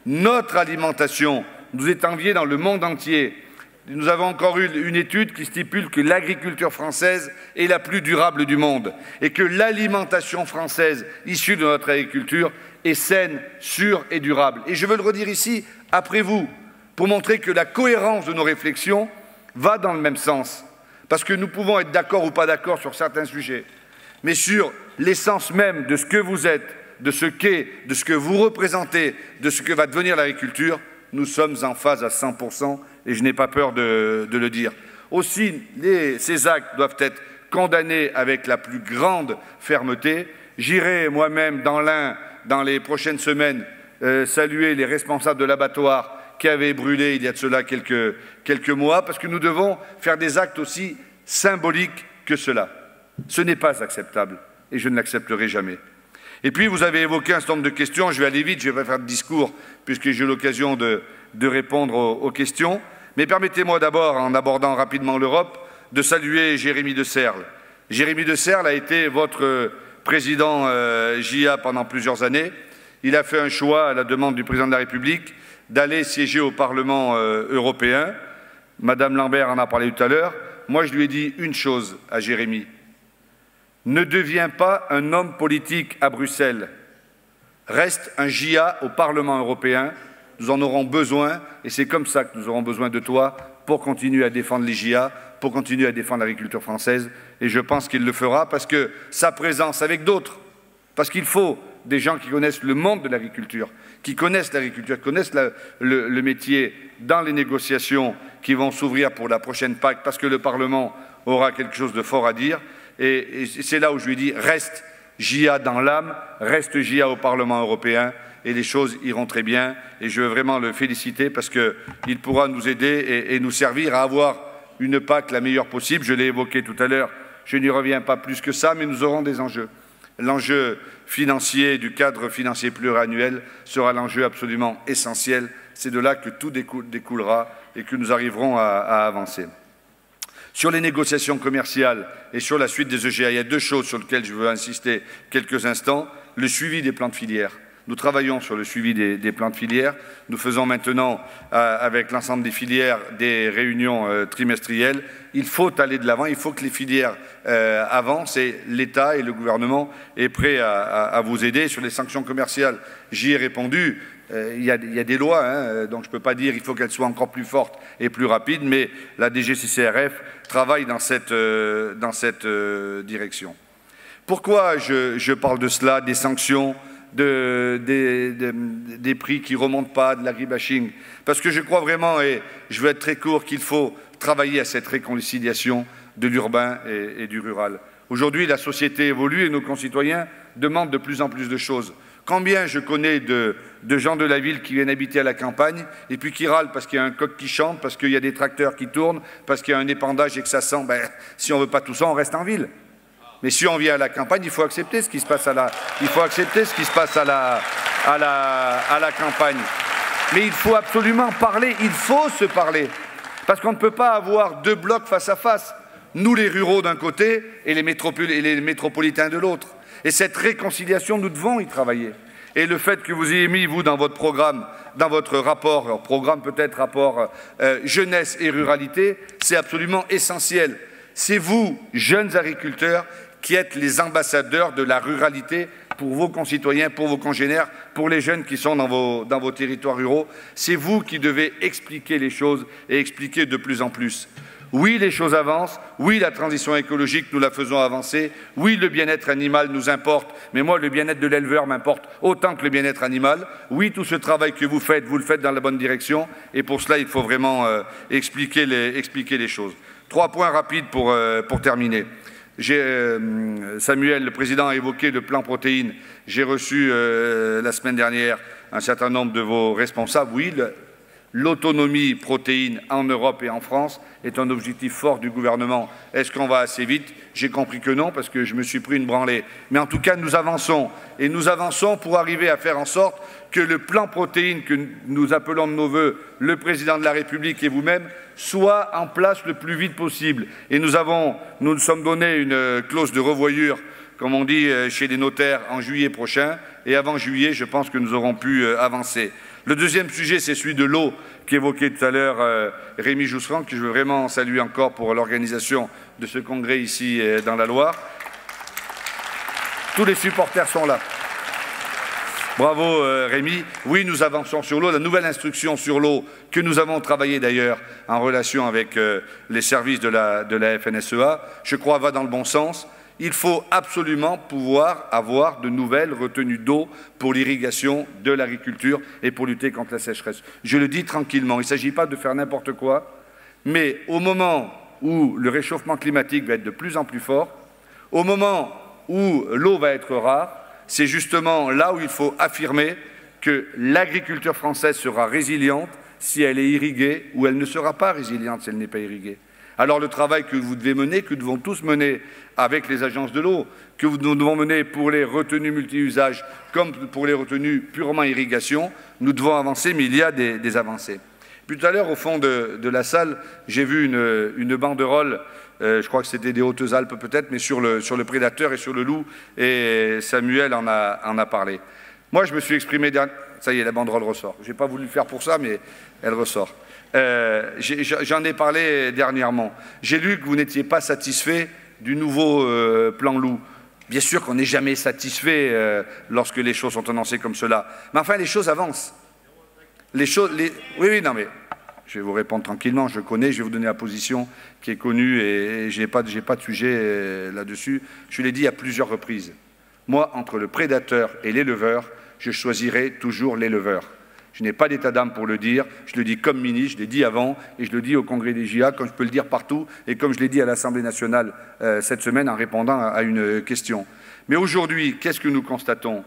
Notre alimentation nous est enviée dans le monde entier. Nous avons encore eu une étude qui stipule que l'agriculture française est la plus durable du monde et que l'alimentation française issue de notre agriculture est saine, sûre et durable. Et je veux le redire ici, après vous, pour montrer que la cohérence de nos réflexions va dans le même sens. Parce que nous pouvons être d'accord ou pas d'accord sur certains sujets, mais sur l'essence même de ce que vous êtes, de ce qu'est, de ce que vous représentez, de ce que va devenir l'agriculture, nous sommes en phase à 100%. Et je n'ai pas peur de le dire. Aussi, ces actes doivent être condamnés avec la plus grande fermeté. J'irai moi-même dans l'Ain, dans les prochaines semaines, saluer les responsables de l'abattoir qui avaient brûlé il y a de cela quelques mois, parce que nous devons faire des actes aussi symboliques que cela. Ce n'est pas acceptable, et je ne l'accepterai jamais. Et puis, vous avez évoqué un certain nombre de questions. Je vais aller vite, je ne vais pas faire de discours, puisque j'ai eu l'occasion de répondre aux questions. Mais permettez-moi d'abord, en abordant rapidement l'Europe, de saluer Jérémy de Serles. Jérémy de Serles a été votre président JA pendant plusieurs années. Il a fait un choix, à la demande du président de la République, d'aller siéger au Parlement européen. Madame Lambert en a parlé tout à l'heure. Moi, je lui ai dit une chose à Jérémy. Ne deviens pas un homme politique à Bruxelles. Reste un JA au Parlement européen. Nous en aurons besoin, et c'est comme ça que nous aurons besoin de toi pour continuer à défendre les JA, pour continuer à défendre l'agriculture française. Et je pense qu'il le fera parce que sa présence avec d'autres, parce qu'il faut des gens qui connaissent le monde de l'agriculture, qui connaissent l'agriculture, qui connaissent le métier dans les négociations qui vont s'ouvrir pour la prochaine PAC, parce que le Parlement aura quelque chose de fort à dire. Et c'est là où je lui dis, reste JA dans l'âme, reste JA au Parlement européen, et les choses iront très bien. Et je veux vraiment le féliciter parce qu'il pourra nous aider et nous servir à avoir une PAC la meilleure possible. Je l'ai évoqué tout à l'heure, je n'y reviens pas plus que ça, mais nous aurons des enjeux. L'enjeu financier du cadre financier pluriannuel sera l'enjeu absolument essentiel. C'est de là que tout découlera et que nous arriverons à avancer. Sur les négociations commerciales et sur la suite des EGA, il y a deux choses sur lesquelles je veux insister quelques instants. Le suivi des plans de filière. Nous travaillons sur le suivi des plans de filière. Nous faisons maintenant, avec l'ensemble des filières, des réunions trimestrielles. Il faut aller de l'avant, il faut que les filières avancent et l'État et le gouvernement est prêt à vous aider. Sur les sanctions commerciales, j'y ai répondu. Il y a des lois, hein, donc je ne peux pas dire qu'il faut qu'elles soient encore plus fortes et plus rapides, mais la DGCCRF travaille dans cette direction. Pourquoi je parle de cela, des sanctions, des prix qui ne remontent pas, de l'agribashing? Parce que je crois vraiment, et je veux être très court, qu'il faut travailler à cette réconciliation de l'urbain et du rural. Aujourd'hui, la société évolue et nos concitoyens demandent de plus en plus de choses. Combien je connais de gens de la ville qui viennent habiter à la campagne et puis qui râlent parce qu'il y a un coq qui chante, parce qu'il y a des tracteurs qui tournent, parce qu'il y a un épandage et que ça sent. Ben, si on ne veut pas tout ça, on reste en ville. Mais si on vient à la campagne, il faut accepter ce qui se passe à la campagne. Mais il faut absolument parler, il faut se parler. Parce qu'on ne peut pas avoir deux blocs face à face. Nous, les ruraux d'un côté et les métropolitains de l'autre. Et cette réconciliation, nous devons y travailler. Et le fait que vous ayez mis, vous, dans votre programme, dans votre rapport, rapport jeunesse et ruralité, c'est absolument essentiel. C'est vous, jeunes agriculteurs, qui êtes les ambassadeurs de la ruralité pour vos concitoyens, pour vos congénères, pour les jeunes qui sont dans vos territoires ruraux. C'est vous qui devez expliquer les choses et expliquer de plus en plus. Oui, les choses avancent. Oui, la transition écologique, nous la faisons avancer. Oui, le bien-être animal nous importe. Mais moi, le bien-être de l'éleveur m'importe autant que le bien-être animal. Oui, tout ce travail que vous le faites dans la bonne direction. Et pour cela, il faut vraiment expliquer les choses. 3 points rapides pour terminer. Samuel, le président, a évoqué le plan protéines. J'ai reçu la semaine dernière un certain nombre de vos responsables. Oui, l'autonomie protéine en Europe et en France est un objectif fort du gouvernement. Est-ce qu'on va assez vite? J'ai compris que non, parce que je me suis pris une branlée. Mais en tout cas, nous avançons. Et nous avançons pour arriver à faire en sorte que le plan protéines que nous appelons de nos voeux, le président de la République et vous-même, soit en place le plus vite possible. Et nous nous sommes donné une clause de revoyure, comme on dit chez les notaires, en juillet prochain. Et avant juillet, je pense que nous aurons pu avancer. Le deuxième sujet, c'est celui de l'eau qu'évoquait tout à l'heure Rémi Jousserand, que je veux vraiment saluer encore pour l'organisation de ce congrès ici dans la Loire. Tous les supporters sont là. Bravo Rémi. Oui, nous avançons sur l'eau. La nouvelle instruction sur l'eau que nous avons travaillé d'ailleurs en relation avec les services de la FNSEA, je crois va dans le bon sens. Il faut absolument pouvoir avoir de nouvelles retenues d'eau pour l'irrigation de l'agriculture et pour lutter contre la sécheresse. Je le dis tranquillement, il ne s'agit pas de faire n'importe quoi, mais au moment où le réchauffement climatique va être de plus en plus fort, au moment où l'eau va être rare, c'est justement là où il faut affirmer que l'agriculture française sera résiliente si elle est irriguée ou elle ne sera pas résiliente si elle n'est pas irriguée. Alors le travail que vous devez mener, que nous devons tous mener avec les agences de l'eau, que nous devons mener pour les retenues multi-usages comme pour les retenues purement irrigation, nous devons avancer, mais il y a des avancées. Puis tout à l'heure, au fond de la salle, j'ai vu une banderole, je crois que c'était des Hautes-Alpes peut-être, mais sur le prédateur et sur le loup, et Samuel en a parlé. Moi, je me suis exprimé, ça y est, la banderole ressort. Je n'ai pas voulu le faire pour ça, mais elle ressort. J'en ai parlé dernièrement. J'ai lu que vous n'étiez pas satisfait du nouveau plan loup. Bien sûr qu'on n'est jamais satisfait lorsque les choses sont annoncées comme cela. Mais enfin, les choses avancent. Oui, non, mais je vais vous répondre tranquillement. Je connais, je vais vous donner la position qui est connue et je n'ai pas de sujet là-dessus. Je l'ai dit à plusieurs reprises. Moi, entre le prédateur et l'éleveur, je choisirai toujours l'éleveur. Je n'ai pas d'état d'âme pour le dire, je le dis comme ministre, je l'ai dit avant, et je le dis au congrès des JA, comme je peux le dire partout, et comme je l'ai dit à l'Assemblée nationale cette semaine en répondant à une question. Mais aujourd'hui, qu'est-ce que nous constatons?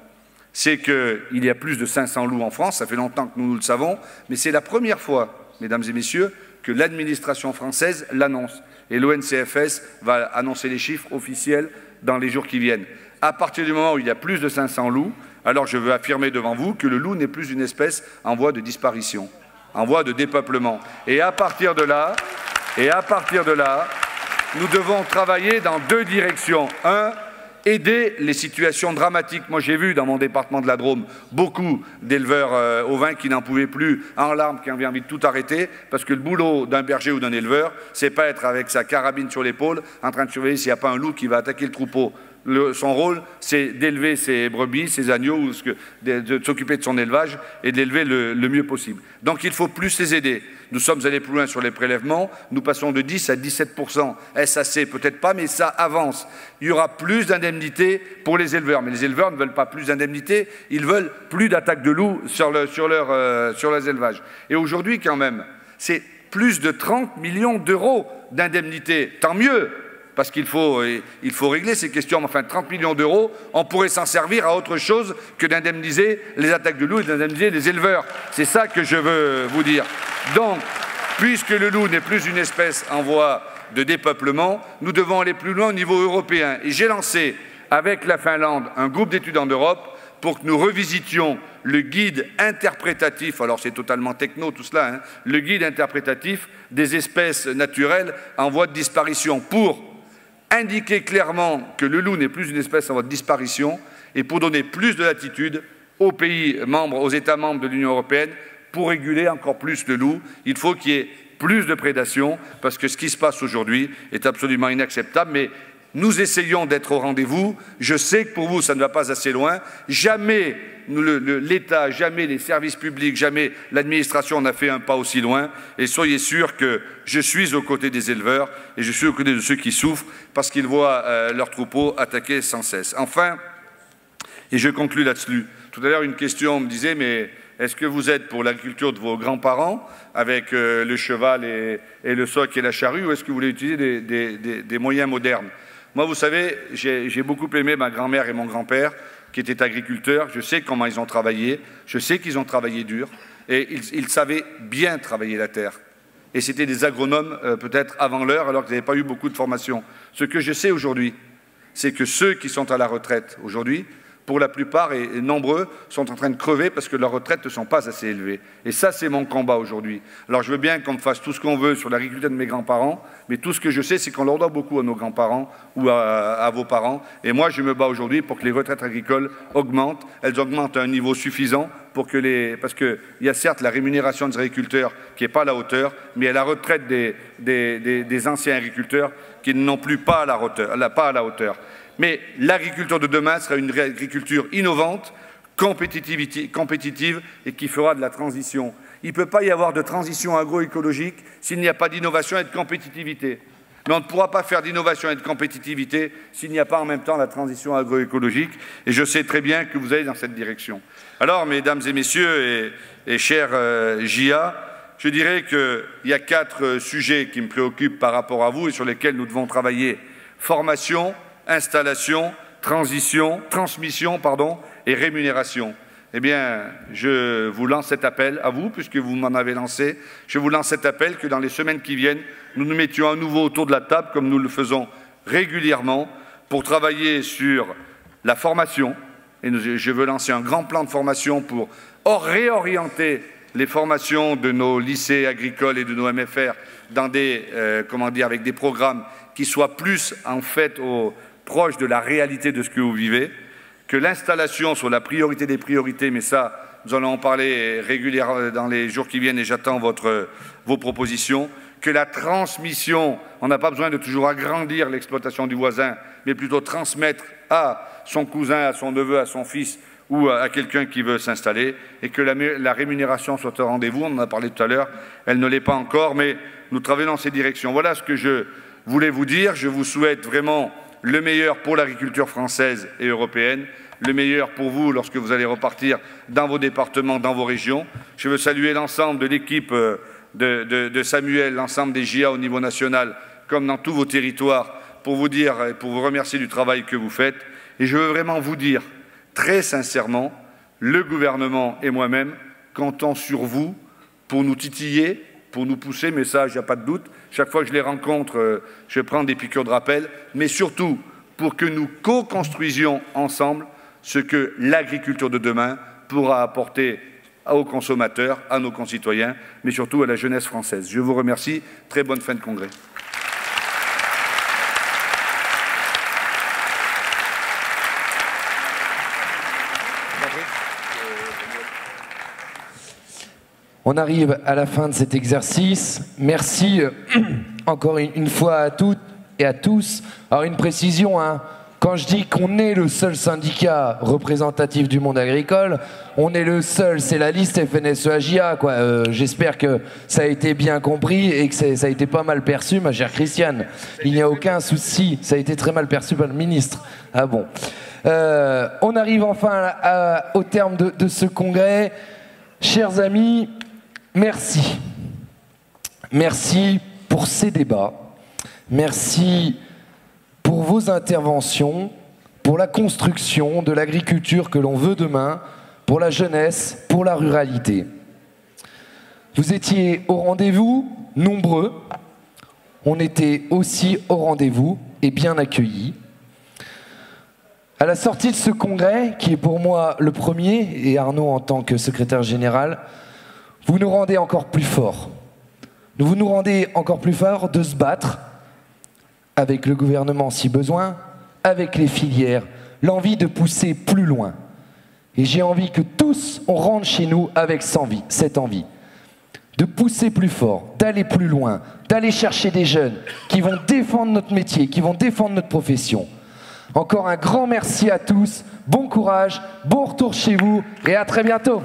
C'est qu'il y a plus de 500 loups en France, ça fait longtemps que nous le savons, mais c'est la première fois, mesdames et messieurs, que l'administration française l'annonce. Et l'ONCFS va annoncer les chiffres officiels dans les jours qui viennent. À partir du moment où il y a plus de 500 loups, alors je veux affirmer devant vous que le loup n'est plus une espèce en voie de disparition, en voie de dépeuplement. Et à partir de là, nous devons travailler dans deux directions. Un, aider les situations dramatiques. Moi, j'ai vu dans mon département de la Drôme beaucoup d'éleveurs ovins qui n'en pouvaient plus, en larmes, qui avaient envie de tout arrêter, parce que le boulot d'un berger ou d'un éleveur, c'est pas être avec sa carabine sur l'épaule, en train de surveiller s'il n'y a pas un loup qui va attaquer le troupeau. Son rôle, c'est d'élever ses brebis, ses agneaux, ou de s'occuper de son élevage et de l'élever le mieux possible. Donc il faut plus les aider. Nous sommes allés plus loin sur les prélèvements, nous passons de 10 à 17%. Est-ce assez? Peut-être pas, mais ça avance. Il y aura plus d'indemnités pour les éleveurs, mais les éleveurs ne veulent pas plus d'indemnités, ils veulent plus d'attaques de loups sur leurs élevages. Et aujourd'hui, quand même, c'est plus de 30 millions d'euros d'indemnités. Tant mieux, parce qu'il faut régler ces questions. Mais enfin, 30 millions d'euros, on pourrait s'en servir à autre chose que d'indemniser les attaques de loups et d'indemniser les éleveurs. C'est ça que je veux vous dire. Donc, puisque le loup n'est plus une espèce en voie de dépeuplement, nous devons aller plus loin au niveau européen. Et j'ai lancé, avec la Finlande, un groupe d'études en Europe pour que nous revisitions le guide interprétatif, alors c'est totalement techno tout cela, hein, le guide interprétatif des espèces naturelles en voie de disparition, pour indiquer clairement que le loup n'est plus une espèce en voie de disparition et pour donner plus de latitude aux pays membres, aux États membres de l'Union européenne pour réguler encore plus le loup. Il faut qu'il y ait plus de prédation parce que ce qui se passe aujourd'hui est absolument inacceptable. Mais nous essayons d'être au rendez-vous. Je sais que pour vous, ça ne va pas assez loin. Jamais l'État, jamais les services publics, jamais l'administration n'a fait un pas aussi loin. Et soyez sûrs que je suis aux côtés des éleveurs et je suis aux côtés de ceux qui souffrent parce qu'ils voient leurs troupeaux attaqués sans cesse. Enfin, et je conclus là-dessus, tout à l'heure une question me disait, mais est-ce que vous êtes pour l'agriculture de vos grands-parents avec le cheval et le soc et la charrue, ou est-ce que vous voulez utiliser des moyens modernes? Moi, vous savez, j'ai beaucoup aimé ma grand-mère et mon grand-père, qui étaient agriculteurs. Je sais comment ils ont travaillé, je sais qu'ils ont travaillé dur, et ils savaient bien travailler la terre. Et c'était des agronomes peut-être avant l'heure, alors qu'ils n'avaient pas eu beaucoup de formation. Ce que je sais aujourd'hui, c'est que ceux qui sont à la retraite aujourd'hui, pour la plupart et nombreux, sont en train de crever parce que leurs retraites ne sont pas assez élevées. Et ça, c'est mon combat aujourd'hui. Alors je veux bien qu'on fasse tout ce qu'on veut sur l'agriculture de mes grands-parents, mais tout ce que je sais, c'est qu'on leur doit beaucoup à nos grands-parents ou à vos parents. Et moi, je me bats aujourd'hui pour que les retraites agricoles augmentent. Elles augmentent à un niveau suffisant pour que parce qu'il y a certes la rémunération des agriculteurs qui n'est pas à la hauteur, mais il y a la retraite des anciens agriculteurs qui n'ont plus pas à la hauteur. Mais l'agriculture de demain sera une agriculture innovante, compétitive et qui fera de la transition. Il ne peut pas y avoir de transition agroécologique s'il n'y a pas d'innovation et de compétitivité. Mais on ne pourra pas faire d'innovation et de compétitivité s'il n'y a pas en même temps la transition agroécologique. Et je sais très bien que vous allez dans cette direction. Alors, mesdames et messieurs et chers JA, je dirais qu'il y a 4 sujets qui me préoccupent par rapport à vous et sur lesquels nous devons travailler. Formation, installation, transmission et rémunération. Eh bien, je vous lance cet appel à vous, puisque vous m'en avez lancé. Je vous lance cet appel que dans les semaines qui viennent, nous nous mettions à nouveau autour de la table, comme nous le faisons régulièrement, pour travailler sur la formation. Et je veux lancer un grand plan de formation pour réorienter les formations de nos lycées agricoles et de nos MFR dans avec des programmes qui soient plus, en fait, proche de la réalité de ce que vous vivez, que l'installation soit la priorité des priorités, mais ça, nous allons en parler régulièrement dans les jours qui viennent et j'attends vos propositions, que la transmission, on n'a pas besoin de toujours agrandir l'exploitation du voisin, mais plutôt transmettre à son cousin, à son neveu, à son fils ou à quelqu'un qui veut s'installer, et que la rémunération soit au rendez-vous. On en a parlé tout à l'heure, elle ne l'est pas encore, mais nous travaillons dans ces directions. Voilà ce que je voulais vous dire. Je vous souhaite vraiment le meilleur pour l'agriculture française et européenne, le meilleur pour vous lorsque vous allez repartir dans vos départements, dans vos régions. Je veux saluer l'ensemble de l'équipe de Samuel, l'ensemble des JA au niveau national, comme dans tous vos territoires, pour vous dire et pour vous remercier du travail que vous faites. Et je veux vraiment vous dire, très sincèrement, le gouvernement et moi-même comptons sur vous pour nous titiller, pour nous pousser, mais ça, il n'y a pas de doute. Chaque fois que je les rencontre, je prends des piqûres de rappel, mais surtout pour que nous co-construisions ensemble ce que l'agriculture de demain pourra apporter aux consommateurs, à nos concitoyens, mais surtout à la jeunesse française. Je vous remercie. Très bonne fin de congrès. On arrive à la fin de cet exercice. Merci encore une fois à toutes et à tous. Alors une précision, hein. Quand je dis qu'on est le seul syndicat représentatif du monde agricole, on est le seul, c'est la liste FNSEA-JA, quoi. J'espère que ça a été bien compris et que ça a été pas mal perçu, ma chère Christiane. Il n'y a aucun souci, ça a été très mal perçu par le ministre. Ah bon. On arrive enfin au terme de ce congrès. Chers amis, merci. Merci pour ces débats. Merci pour vos interventions, pour la construction de l'agriculture que l'on veut demain, pour la jeunesse, pour la ruralité. Vous étiez au rendez-vous, nombreux. On était aussi au rendez-vous et bien accueillis. À la sortie de ce congrès, qui est pour moi le premier, et Arnaud en tant que secrétaire général, vous nous rendez encore plus forts. Vous nous rendez encore plus forts de se battre avec le gouvernement si besoin, avec les filières, l'envie de pousser plus loin. Et j'ai envie que tous, on rentre chez nous avec cette envie de pousser plus fort, d'aller plus loin, d'aller chercher des jeunes qui vont défendre notre métier, qui vont défendre notre profession. Encore un grand merci à tous, bon courage, bon retour chez vous et à très bientôt.